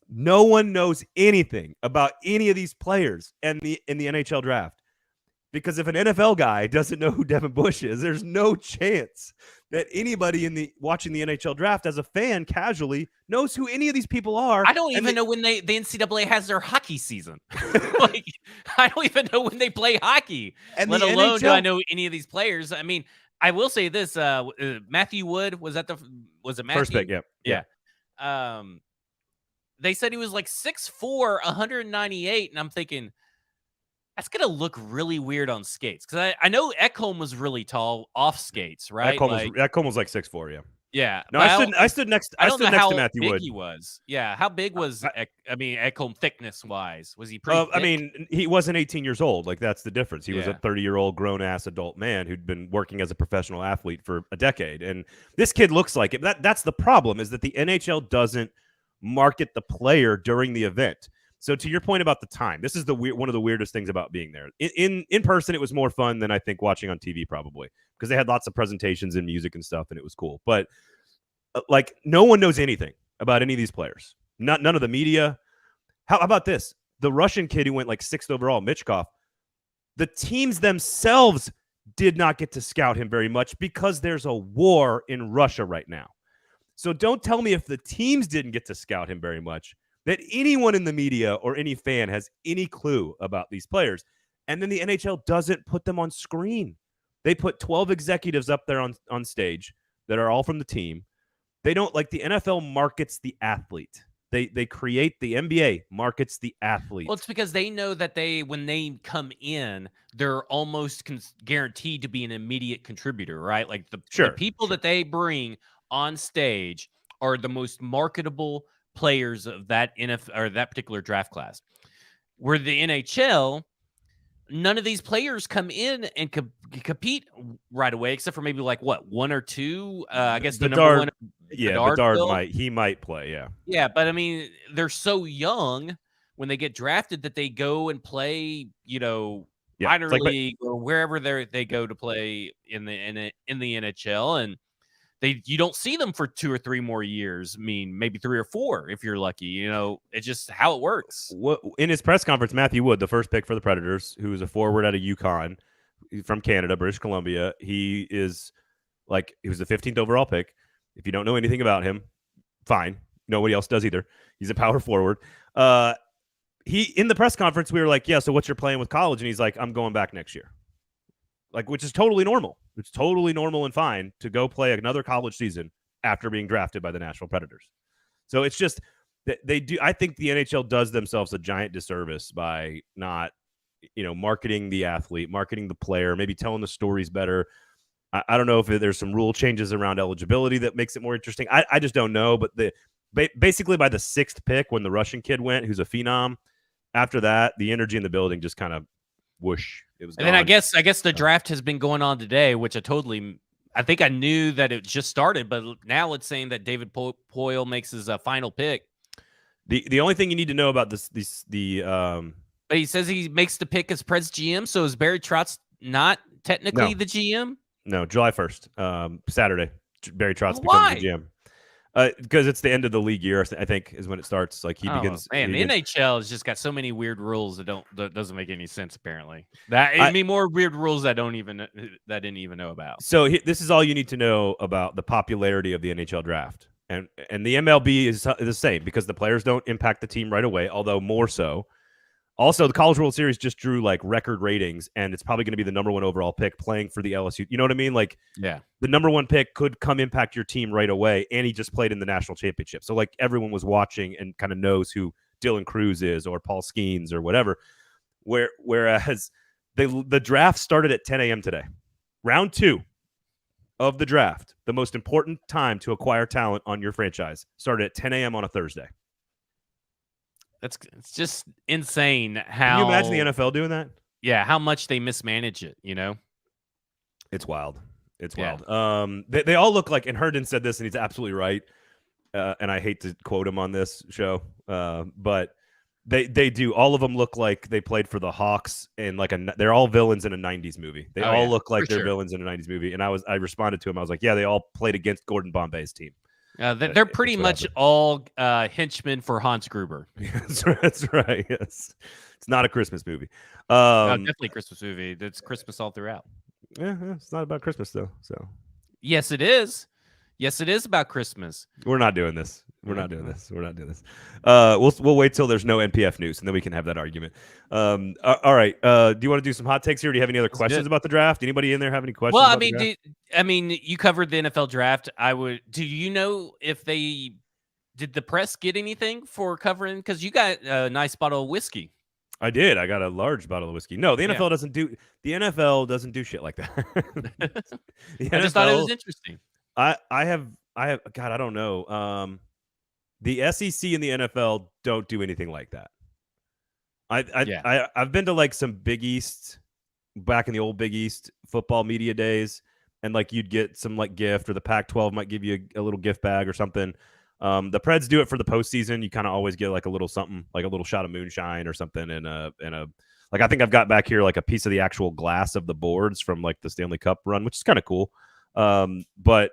No one knows anything about any of these players in the NHL draft. Because if an NFL guy doesn't know who Devin Bush is, there's no chance that anybody watching the NHL draft as a fan casually knows who any of these people are. I don't even know when the NCAA has their hockey season. Like, I don't even know when they play hockey, and let alone do I know any of these players. I mean, I will say this: Matthew Wood was it Matthew? First pick? Yeah. They said he was like 6'4", 198, and I'm thinking, that's going to look really weird on skates. Because I know Ekholm was really tall off skates, right? Ekholm was like 6'4", yeah. Yeah. No, I stood next to Matthew Wood. How big he was. Yeah. How big was, Ekholm thickness-wise? Was he pretty thick? I mean, he wasn't 18 years old. Like, that's the difference. He was a 30-year-old grown-ass adult man who'd been working as a professional athlete for a decade. And this kid looks like it. That's the problem, is that the NHL doesn't market the player during the event. So to your point about the time, this is one of the weirdest things about being there. In person, it was more fun than I think watching on TV probably, because they had lots of presentations and music and stuff, and it was cool. But like, no one knows anything about any of these players. None of the media. How about this? The Russian kid who went like 6th overall, Michkov, the teams themselves did not get to scout him very much because there's a war in Russia right now. So don't tell me if the teams didn't get to scout him very much, that anyone in the media or any fan has any clue about these players. And then the NHL doesn't put them on screen. They put 12 executives up there on stage that are all from the team. They don't, like, the NFL markets the athlete. They create, the NBA markets the athlete. Well, it's because they know that when they come in, they're almost guaranteed to be an immediate contributor, right? Like the people that they bring on stage are the most marketable players of that NFL or that particular draft class. Where the NHL, none of these players come in and compete right away, except for maybe like one or two. I guess the number one. Yeah, Bedard might play. Yeah, but I mean, they're so young when they get drafted that they go and play, minor league or wherever they go to play in the NHL, and you don't see them for 2 or 3 more years. I mean, maybe 3 or 4 if you're lucky. It's just how it works. In his press conference, Matthew Wood, the first pick for the Predators, who is a forward out of Yukon from Canada, British Columbia, he was the 15th overall pick. If you don't know anything about him, fine. Nobody else does either. He's a power forward. In the press conference, we were like, yeah, so what's your plan with college? And he's like, I'm going back next year. Like, which is totally normal. It's totally normal and fine to go play another college season after being drafted by the Nashville Predators. So it's just that they do. I think the NHL does themselves a giant disservice by not, marketing the athlete, marketing the player, maybe telling the stories better. I don't know if there's some rule changes around eligibility that makes it more interesting. I just don't know. But basically by the 6th pick, when the Russian kid went, who's a phenom, after that, the energy in the building just kind of whoosh. It was. And then I guess the draft has been going on today, which I think I knew that it just started, but now it's saying that David Poile makes his final pick. The only thing you need to know about this but he says he makes the pick as Preds GM. So is Barry Trotz not technically the GM? No, July 1st, Saturday. Barry Trotz becomes the Because it's the end of the league year, I think, is when it starts. Like he Oh begins. man, the NHL has just got so many weird rules that doesn't make any sense. Apparently, I mean more weird rules that I didn't even know about. So this is all you need to know about the popularity of the NHL draft, and the MLB is the same because the players don't impact the team right away, although more so. Also, the College World Series just drew like record ratings, and it's probably going to be the number 1 overall pick playing for the LSU. You know what I mean? Like, yeah, the number 1 pick could come impact your team right away, and he just played in the national championship. So, like, everyone was watching and kind of knows who Dylan Cruz is or Paul Skeens or whatever. Whereas the draft started at 10 a.m. today. Round 2 of the draft, the most important time to acquire talent on your franchise, started at 10 a.m. on a Thursday. it's just insane how. Can you imagine the NFL doing that? Yeah, how much they mismanage it, you know? It's wild. It's wild. They all look like, and Herndon said this, and he's absolutely right. And I hate to quote him on this show, but they do. All of them look like they played for the Hawks, and they're all villains in a '90s movie. They all look like they're villains in a '90s movie. And I responded to him. I was like, yeah, they all played against Gordon Bombay's team. They're pretty much all henchmen for Hans Gruber. That's right. Yes, it's not a Christmas movie. Definitely a Christmas movie. It's Christmas all throughout. Yeah, it's not about Christmas though. So yes, it is. Yes, it is about Christmas. We're not doing this. We're not doing this. We'll wait till there's no NPF news, and then we can have that argument. All right. Do you want to do some hot takes here? Do you have any other questions about the draft? Anybody in there have any questions? Well, I mean, you covered the NFL draft. Do you know if did the press get anything for covering? Because you got a nice bottle of whiskey. I did. I got a large bottle of whiskey. No, the NFL doesn't do shit like that. I just thought it was interesting. I have God, I don't know. The SEC and the NFL don't do anything like that. I've been to like some Big East back in the old Big East football media days, and like you'd get some like gift, or the Pac-12 might give you a little gift bag or something. The Preds do it for the postseason. You kind of always get like a little something, like a little shot of moonshine or something, and like I think I've got back here like a piece of the actual glass of the boards from like the Stanley Cup run, which is kind of cool. But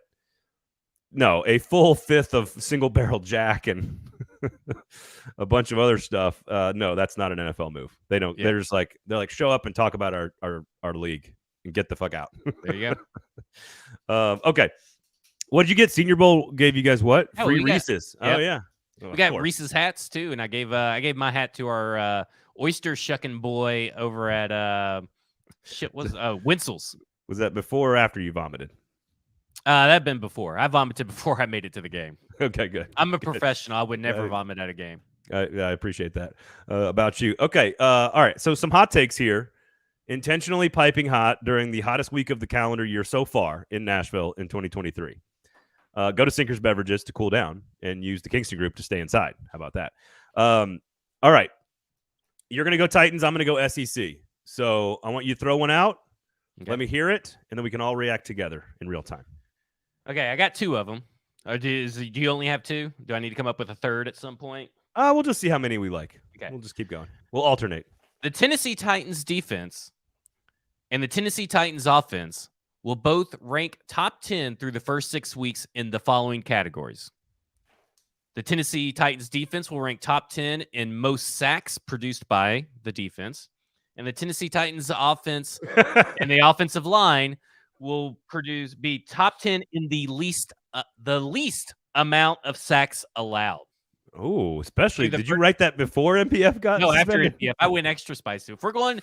no, a full fifth of single barrel Jack and a bunch of other stuff. No, that's not an NFL move. They don't. Yeah. They're like show up and talk about our league and get the fuck out. There you go. Okay. What did you get? Senior Bowl gave you guys what? Free Reese's. Oh yeah. We got Reese's hats too, and I gave my hat to our oyster shucking boy over at Winsel's. Was that before or after you vomited? That'd been before. I vomited before I made it to the game. Okay, good. I'm a professional. I would never vomit at a game. I appreciate that about you. Okay. All right. So some hot takes here. Intentionally piping hot during the hottest week of the calendar year so far in Nashville in 2023. Go to Sinkers Beverages to cool down and use the Kingston Group to stay inside. How about that? All right. You're going to go Titans. I'm going to go SEC. So I want you to throw one out. Okay. Let me hear it, and then we can all react together in real time. Okay, I got two of them. Do you only have two? Do I need to come up with a third at some point? We'll just see how many we like. Okay. We'll just keep going. We'll alternate. The Tennessee Titans defense and the Tennessee Titans offense will both rank top 10 through the first 6 weeks in the following categories. The Tennessee Titans defense will rank top 10 in most sacks produced by the defense. And the Tennessee Titans offense and the offensive line will be top 10 in the least amount of sacks allowed. Oh, especially did you write that before MPF got? No, suspended? After MPF. I went extra spicy. If we're going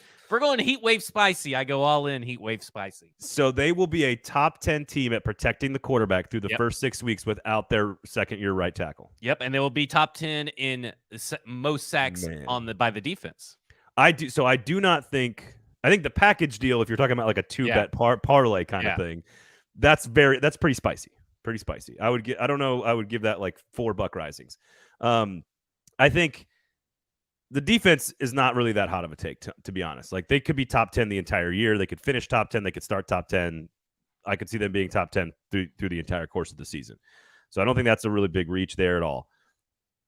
heat wave spicy, I go all in heat wave spicy. So they will be a top 10 team at protecting the quarterback through the first 6 weeks without their second-year right tackle. Yep, and they will be top 10 in most sacks by the defense. I do not think. I think the package deal, if you're talking about like a two-bet parlay kind of thing, that's pretty spicy. Pretty spicy. I would give that like $4 risings. I think the defense is not really that hot of a take, to be honest. Like they could be top 10 the entire year. They could finish top 10. They could start top 10. I could see them being top 10 through the entire course of the season. So I don't think that's a really big reach there at all.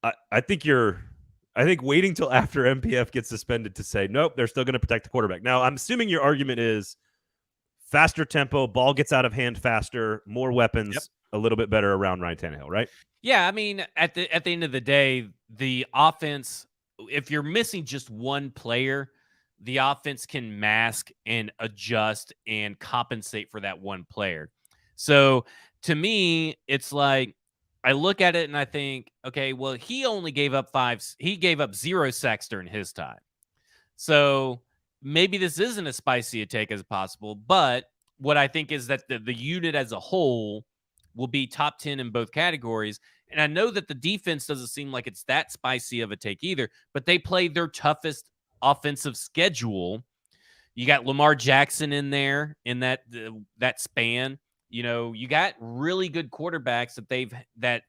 I think waiting till after MPF gets suspended to say, nope, they're still going to protect the quarterback. Now, I'm assuming your argument is faster tempo, ball gets out of hand faster, more weapons. Yep. a little bit better around Ryan Tannehill, right? Yeah, I mean, at the end of the day, the offense, if you're missing just one player, the offense can mask and adjust and compensate for that one player. So to me, it's like I look at it and I think, okay, well, he only gave up he gave up 0 sacks during his time. So maybe this isn't as spicy a take as possible, but what I think is that the unit as a whole will be top 10 in both categories. And I know that the defense doesn't seem like it's that spicy of a take either, but they played their toughest offensive schedule. You got Lamar Jackson in there in that span. You know, you got really good quarterbacks that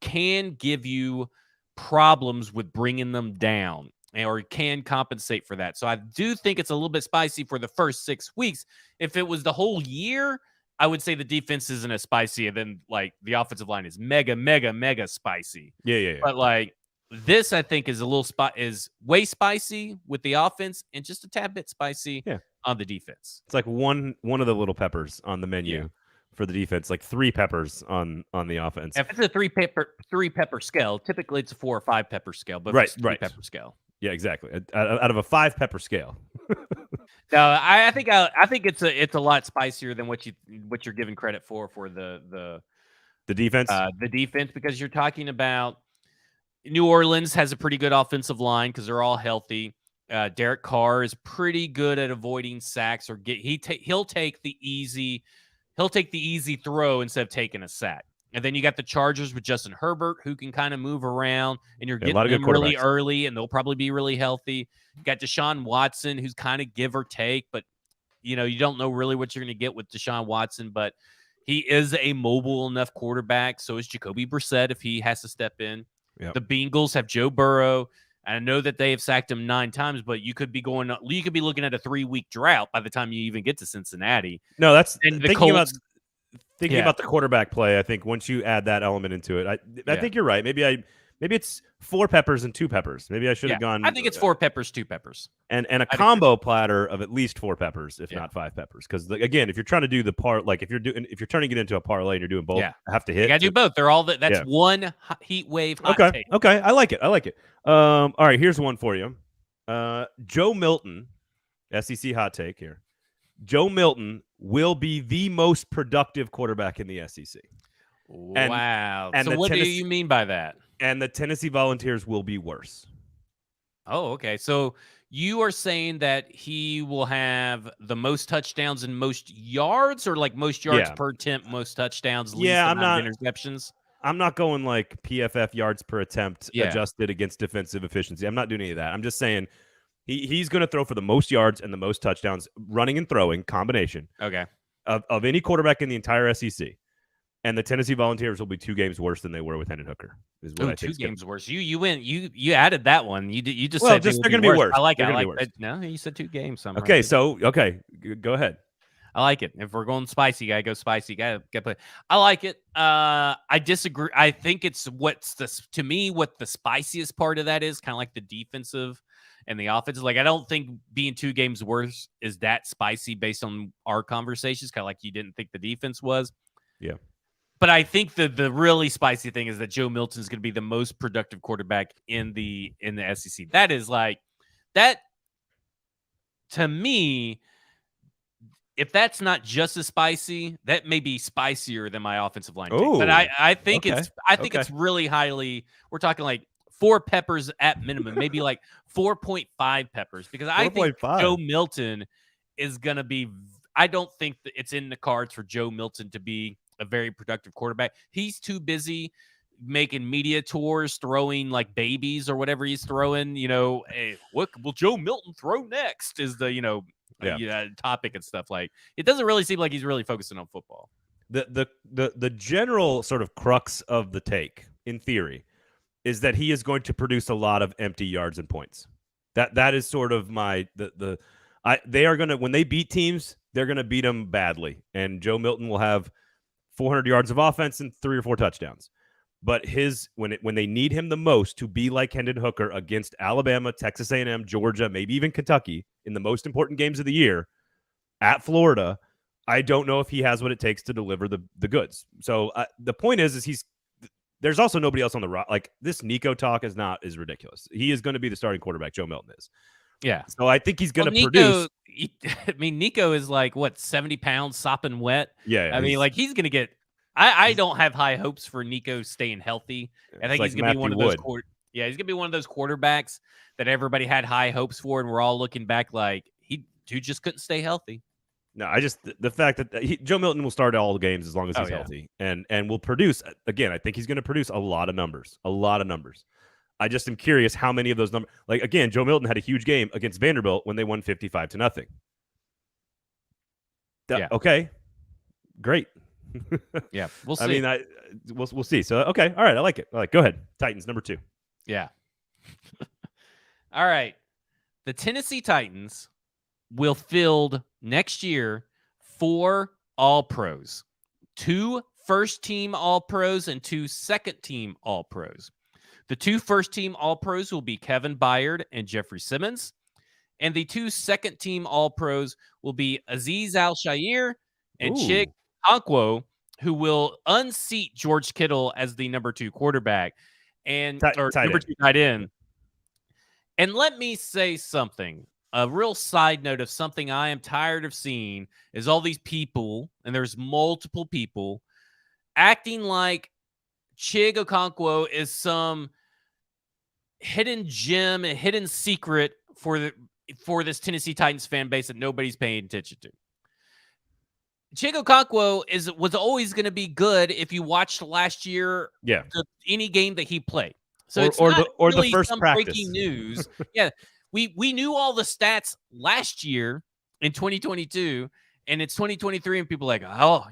can give you problems with bringing them down or can compensate for that. So I do think it's a little bit spicy for the first 6 weeks. If it was the whole year, I would say the defense isn't as spicy, and then like the offensive line is mega, mega, mega spicy. Yeah. But like this, I think is is way spicy with the offense and just a tad bit spicy on the defense. It's like one of the little peppers on the menu for the defense, like 3 peppers on the offense. If it's a three pepper scale, typically it's a 4 or 5 pepper scale, but right, it's a 3 pepper scale. Yeah, exactly. Out of a 5 pepper scale. No, I think it's a lot spicier than what you're giving credit for the defense. The defense, because you're talking about New Orleans has a pretty good offensive line because they're all healthy. Derek Carr is pretty good at avoiding sacks or he'll take the easy throw instead of taking a sack. And then you got the Chargers with Justin Herbert, who can kind of move around, and you're getting them really early, and they'll probably be really healthy. You got Deshaun Watson, who's kind of give or take, but you don't know really what you're going to get with Deshaun Watson, but he is a mobile enough quarterback. So is Jacoby Brissett if he has to step in. Yep. The Bengals have Joe Burrow. And I know that they have sacked him 9 times, but you could be looking at a 3-week drought by the time you even get to Cincinnati. No, that's and the Colts. Thinking about the quarterback play, I think once you add that element into it, I think you're right. Maybe it's 4 peppers and 2 peppers. Maybe I should have gone. I think it's 4 peppers, 2 peppers, and a combo platter of at least 4 peppers, if not 5 peppers. Because again, if you're trying to do the if you're turning it into a parlay and you're doing both, have to hit. You gotta do both. They're all that's one heat wave. Hot take. Okay, I like it. All right, here's one for you. Joe Milton, SEC hot take here. Joe Milton will be the most productive quarterback in the SEC. Wow. So what do you mean by that? And the Tennessee Volunteers will be worse. Oh, okay. So you are saying that he will have the most touchdowns and most yards, or like most yards per attempt, most touchdowns, least amount of interceptions? I'm not going like PFF yards per attempt adjusted against defensive efficiency. I'm not doing any of that. I'm just saying he's going to throw for the most yards and the most touchdowns, running and throwing combination. Okay. Of any quarterback in the entire SEC. And the Tennessee Volunteers will be 2 games worse than they were with Hendon Hooker. Is what I think. 2 games worse. You win. You added that one. You just said they're going to be worse. I like it. No, you said 2 games. Okay, go ahead. I like it. If we're going spicy, gotta go spicy. Gotta play. I like it. I disagree. I think it's what the spiciest part of that is kind of like the defensive and the offensive. Like I don't think being 2 games worse is that spicy based on our conversations. Kind of like you didn't think the defense was. Yeah. But I think the really spicy thing is that Joe Milton is going to be the most productive quarterback in the SEC. That is like that to me. If that's not just as spicy, that may be spicier than my offensive line take. But I think it's really highly. We're talking like 4 peppers at minimum, maybe like 4.5 peppers, because I think Joe Milton is going to be. I don't think that it's in the cards for Joe Milton to be a very productive quarterback. He's too busy making media tours, throwing like babies or whatever he's throwing. Hey, what will Joe Milton throw next? Is the topic and stuff. Like it doesn't really seem like he's really focusing on football. The general sort of crux of the take, in theory, is that he is going to produce a lot of empty yards and points. That is sort of they are going to, when they beat teams, they're going to beat them badly, and Joe Milton will have 400 yards of offense and 3 or 4 touchdowns. But when they need him the most to be like Hendon Hooker against Alabama, Texas A&M, Georgia, maybe even Kentucky in the most important games of the year, at Florida, I don't know if he has what it takes to deliver the goods. So the point is there's also nobody else on the like this Nico talk is ridiculous. He is going to be the starting quarterback. Joe Milton is. Yeah. So I think he's going to produce. I mean, Nico is like what 70 pounds, sopping wet. Yeah. I mean, like he's going to get. I don't have high hopes for Nico staying healthy. I think like he's going to be one of those. Yeah, he's going to be one of those quarterbacks that everybody had high hopes for, and we're all looking back like dude just couldn't stay healthy. No, I just the fact that Joe Milton will start all the games as long as he's healthy, and will produce. Again, I think he's going to produce a lot of numbers. I just am curious how many of those numbers. Like again, Joe Milton had a huge game against Vanderbilt when they won 55-0. Yeah. Okay, great. Yeah, we'll see. I mean, we'll see. So okay, all right, I like it. Go ahead, Titans number 2. Yeah. All right, the Tennessee Titans will field next year 4 All-Pros, 2 first-team All-Pros, and 2 second-team All-Pros. The 2 first-team All-Pros will be Kevin Byard and Jeffrey Simmons, and the 2 second-team All-Pros will be Azeez Al-Shaair and Chig Okonkwo, who will unseat George Kittle as the number 2 quarterback and number 2 tight end. And let me say something. A real side note of something I am tired of seeing is all these people, and there's multiple people, acting like Chig Okonkwo is some hidden gem, a hidden secret for this Tennessee Titans fan base that nobody's paying attention to. Chig Okonkwo was always going to be good if you watched last year. Yeah, any game that he played. So it's or not really the first some practice. Breaking news. Yeah, we knew all the stats last year in 2022, and it's 2023, and people are like, oh,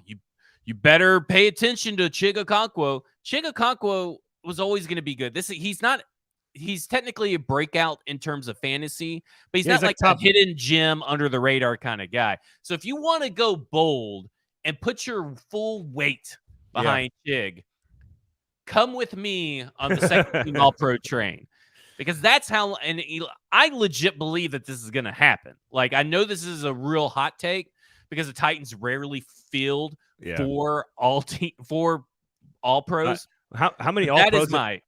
you better pay attention to Chig Okonkwo. Chig Okonkwo was always going to be good. He's technically a breakout in terms of fantasy, but he's not like a hidden gem under the radar kind of guy. So if you want to go bold and put your full weight behind Chig, come with me on the second team All-Pro train, because that's how. And I legit believe that this is going to happen. Like, I know this is a real hot take because the Titans rarely field for All-Pros. How many All-Pros? That is my.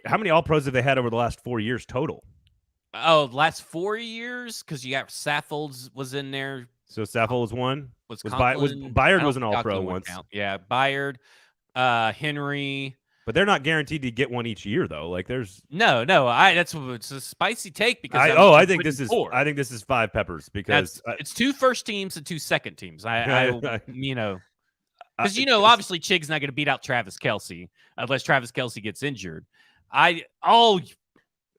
How many All-Pros have they had over the last 4 years total? Oh, last 4 years? Because you got Saffold was in there. So Saffold was one. Byard was an All-Pro once. Yeah, Byard, Henry. But they're not guaranteed to get one each year, though. Like there's no. It's a spicy take because I think this is 5 peppers because it's 2 first teams and 2 second teams. Because obviously Chig's not going to beat out Travis Kelce unless Travis Kelce gets injured. Stoney,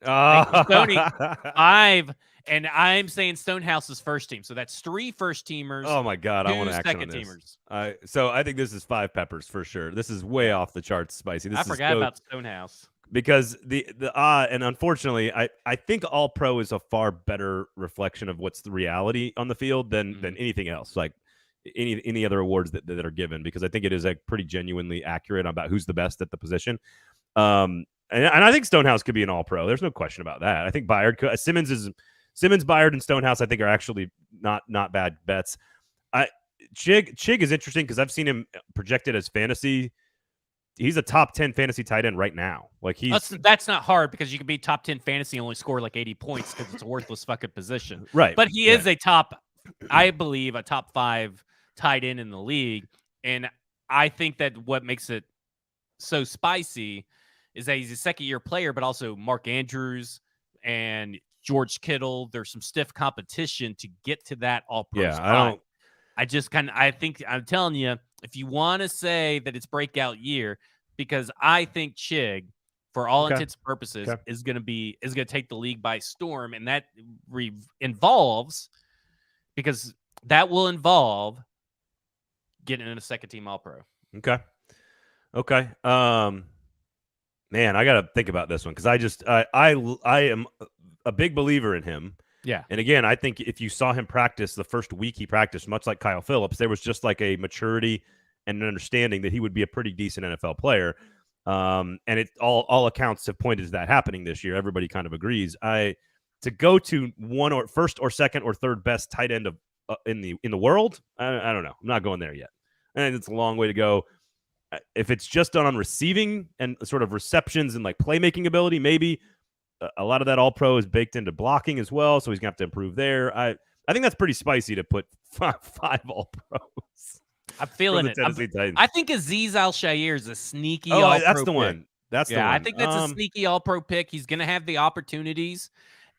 5, and I'm saying Stonehouse is first team, so that's 3 first teamers. Oh my God, I want to action on this. Teamers. So I think this is 5 peppers for sure. This is way off the charts spicy. I forgot about Stonehouse because and unfortunately, I think All Pro is a far better reflection of what's the reality on the field than anything else. Like any other awards that are given, because I think it is pretty genuinely accurate about who's the best at the position. And I think Stonehouse could be an All-Pro. There's no question about that. I think Byard could. Simmons, Byard, and Stonehouse I think are actually not bad bets. Chig is interesting because I've seen him projected as fantasy. He's a top 10 fantasy tight end right now. Like that's not hard because you can be top 10 fantasy and only score like 80 points because it's a worthless fucking position. Right. But he is I believe, a top 5 tight end in the league. And I think that what makes it so spicy is that he's a second-year player, but also Mark Andrews and George Kittle. There's some stiff competition to get to that All-Pro spot. I'm telling you, if you want to say that it's breakout year, because I think Chig, for all intents and purposes, is going to take the league by storm, and that will involve getting in a second-team All-Pro. Okay. Man, I got to think about this one because I am a big believer in him. Yeah. And again, I think if you saw him practice the first week he practiced, much like Kyle Phillips, there was just like a maturity and an understanding that he would be a pretty decent NFL player. And it all accounts have pointed to that happening this year. Everybody kind of agrees. To go to first or second or third best tight end of in the world. I don't know. I'm not going there yet, and it's a long way to go. If it's just done on receiving and sort of receptions and like playmaking ability, maybe a lot of that All Pro is baked into blocking as well, so he's gonna have to improve there. I think that's pretty spicy to put five All Pros. I'm feeling it. I think Azeez Al-Shaair is a sneaky All-Pro that's the pick. one. That's the one. I think that's a sneaky All-Pro pick. He's going to have the opportunities,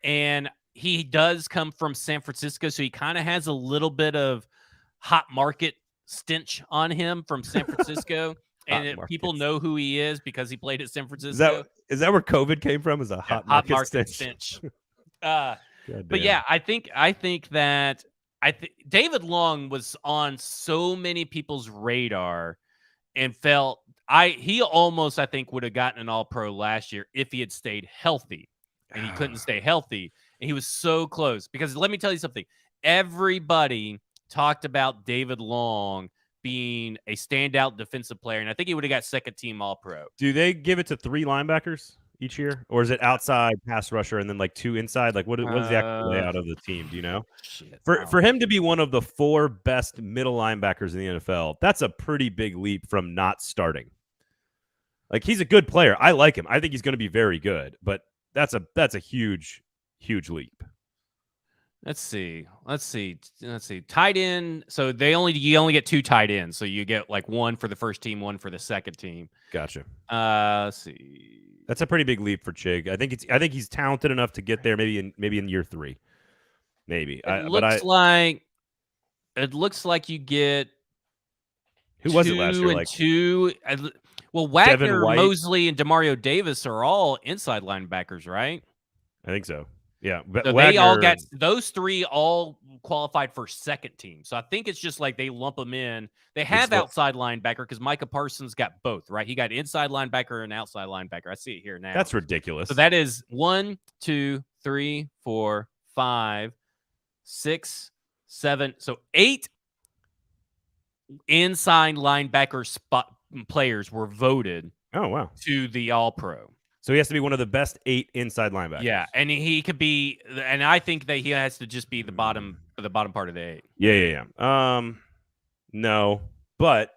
and he does come from San Francisco, so he kind of has a little bit of hot market stench on him from San Francisco, and people know who he is because he played at San Francisco. Is that where COVID came from? Is a hot market stench? But yeah, I think that David Long was on so many people's radar and he almost, I think, would have gotten an All-Pro last year if he had stayed healthy, and he couldn't stay healthy, and he was so close. Because let me tell you something. Everybody talked about David Long being a standout defensive player, and I think he would have got second-team All-Pro. Do they give it to 3 linebackers each year, or is it outside pass rusher and then like 2 inside? Like what is the actual layout of the team? Do you know? For him to be one of the 4 best middle linebackers in the NFL, that's a pretty big leap from not starting. Like he's a good player. I like him. I think he's going to be very good, but that's a huge leap. Let's see. Tight end. So you only get 2 tight ends. So you get like 1 for the first team, 1 for the second team. Gotcha. Let's see. That's a pretty big leap for Chig. I think he's talented enough to get there. Maybe in year 3. Maybe. It looks like you get. Who was it last year? Like 2. Well, Wagner, Mosley, and Demario Davis are all inside linebackers, right? I think so. Yeah. So they all got those 3 all qualified for second team. So I think it's just like they lump them in. They have outside linebacker because Micah Parsons got both, right? He got inside linebacker and outside linebacker. I see it here now. That's ridiculous. So that is 1, 2, 3, 4, 5, 6, 7. So 8 inside linebacker spot players were voted. Oh, wow. To the All-Pro. So he has to be one of the best 8 inside linebackers. Yeah, and he could be, and I think that he has to just be the bottom part of the 8. Yeah. No, but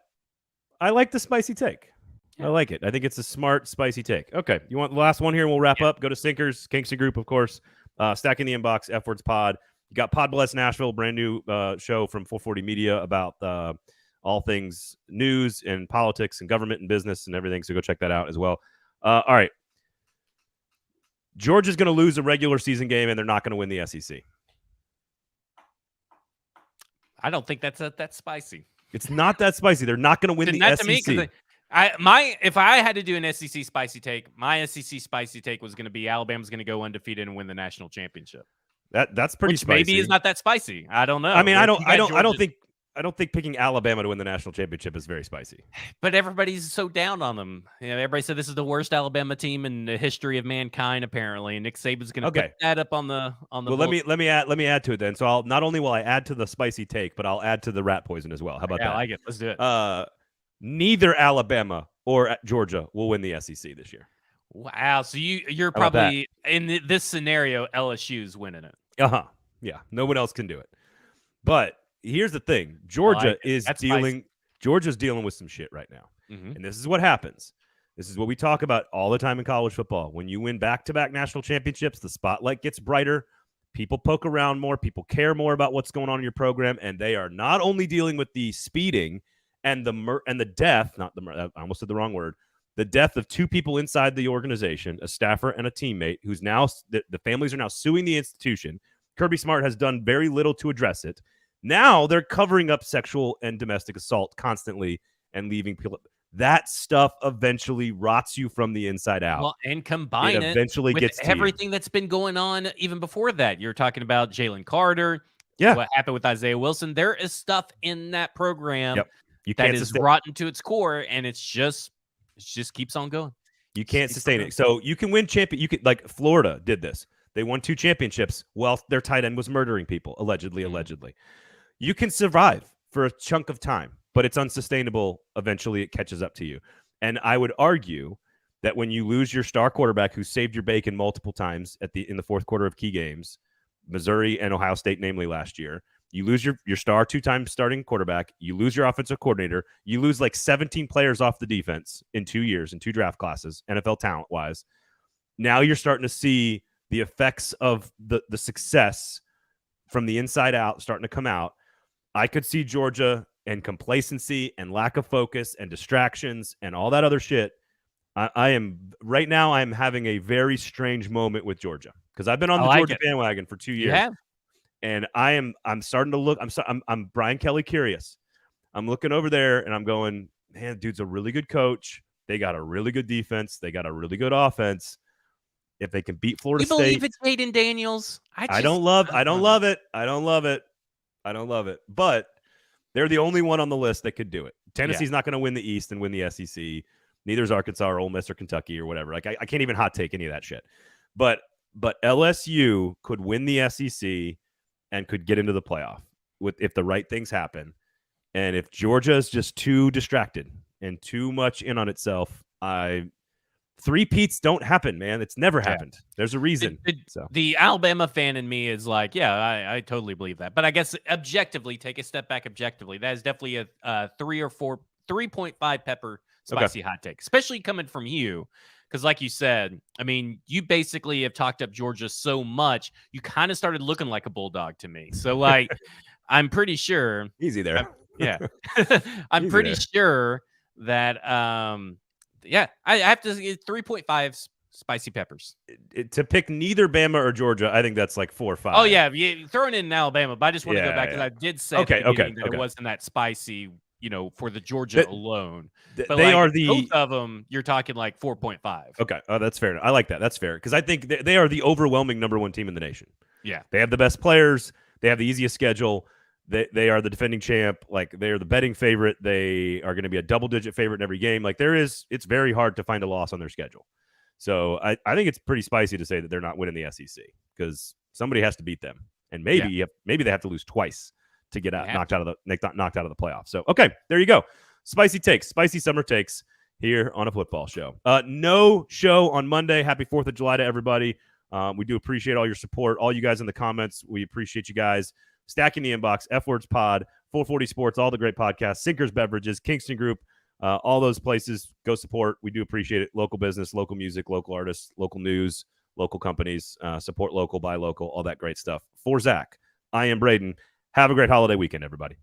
I like the spicy take. Yeah. I like it. I think it's a smart, spicy take. Okay, you want the last one here, and we'll wrap up. Go to Sinkers, Kingston Group, of course. Stacking the Inbox, F Words Pod. You got Pod Bless Nashville, brand new show from 440 Media about all things news and politics and government and business and everything. So go check that out as well. All right. Georgia's going to lose a regular season game, and they're not going to win the SEC. I don't think that's spicy. It's not that spicy. They're not going to win the SEC. To me, if I had to do an SEC spicy take, my SEC spicy take was going to be Alabama's going to go undefeated and win the national championship. That's pretty spicy. Maybe it's not that spicy. I don't know. I mean, I don't think picking Alabama to win the national championship is very spicy. But everybody's so down on them. Everybody said this is the worst Alabama team in the history of mankind, apparently. And Nick Saban's going to put that up on the. Well, let me add to it then. So I'll not only will I add to the spicy take, but I'll add to the rat poison as well. How about that? I like it. Let's do it. Neither Alabama or Georgia will win the SEC this year. Wow. So you're probably in this scenario, LSU's winning it. Yeah. No one else can do it. But here's the thing. Georgia's dealing with some shit right now. Mm-hmm. And this is what happens. This is what we talk about all the time in college football. When you win back-to-back national championships, the spotlight gets brighter. People poke around more. People care more about what's going on in your program. And they are not only dealing with the speeding and the death, I almost said the wrong word, the death of 2 people inside the organization, a staffer and a teammate, who's now the families are now suing the institution. Kirby Smart has done very little to address it. Now they're covering up sexual and domestic assault constantly and leaving people. That stuff eventually rots you from the inside out. Well, and combine it eventually with everything that's been going on even before that. You're talking about Jalen Carter. Yeah. What happened with Isaiah Wilson. There is stuff in that program that is rotten to its core, and it just keeps on going. You can't sustain it. So you can win champion. You could, like Florida did this. They won 2 championships while their tight end was murdering people, allegedly. You can survive for a chunk of time, but it's unsustainable. Eventually, it catches up to you. And I would argue that when you lose your star quarterback who saved your bacon multiple times in the fourth quarter of key games, Missouri and Ohio State, namely last year, You lose your star 2-time starting quarterback. You lose your offensive coordinator. You lose like 17 players off the defense in 2 years, in 2 draft classes, NFL talent-wise. Now you're starting to see the effects of the success from the inside out starting to come out. I could see Georgia and complacency and lack of focus and distractions and all that other shit. I am right now. I'm having a very strange moment with Georgia because I've been on the Georgia bandwagon for 2 years. You have? And I'm starting to look. I'm Brian Kelly curious. I'm looking over there and I'm going, man, dude's a really good coach. They got a really good defense. They got a really good offense. If they can beat Florida State, believe it's Hayden Daniels. I don't love it. But they're the only one on the list that could do it. Tennessee's not going to win the East and win the SEC. Neither is Arkansas or Ole Miss or Kentucky or whatever. Like I can't even hot take any of that shit. But LSU could win the SEC and could get into the playoff if the right things happen. And if Georgia is just too distracted and too much in on itself, three-peats don't happen, man. It's never happened. There's a reason. The Alabama fan in me is like, yeah, I totally believe that. But I guess objectively, take a step back objectively. That is definitely a 3.5 pepper spicy hot take, especially coming from you. Because like you said, I mean, you basically have talked up Georgia so much, you kind of started looking like a bulldog to me. So like, I'm pretty sure. Easy there. I'm pretty sure that, I have to 3.5 spicy peppers. To pick neither Bama or Georgia, I think that's like 4 or 5. Oh, yeah. Throwing in Alabama, but I just want to go back because I did say that it wasn't that spicy, for the Georgia alone. But they are both of them, you're talking like 4.5. Okay. Oh, that's fair. I like that. That's fair. Because I think they are the overwhelming number 1 team in the nation. Yeah. They have the best players. They have the easiest schedule. They are the defending champ. Like, they are the betting favorite. They are going to be a double-digit favorite in every game. Like, it's very hard to find a loss on their schedule. So I think it's pretty spicy to say that they're not winning the SEC because somebody has to beat them. And maybe they have to lose twice to get knocked out of the playoffs. So, okay, there you go. Spicy summer takes here on a football show. No show on Monday. Happy 4th of July to everybody. We do appreciate all your support, all you guys in the comments. We appreciate you guys stacking the inbox, F-Words Pod, 440 Sports, all the great podcasts, Sinkers Beverages, Kingston Group, all those places. Go support. We do appreciate it. Local business, local music, local artists, local news, local companies, support local, buy local, all that great stuff. For Zach, I am Braden. Have a great holiday weekend, everybody.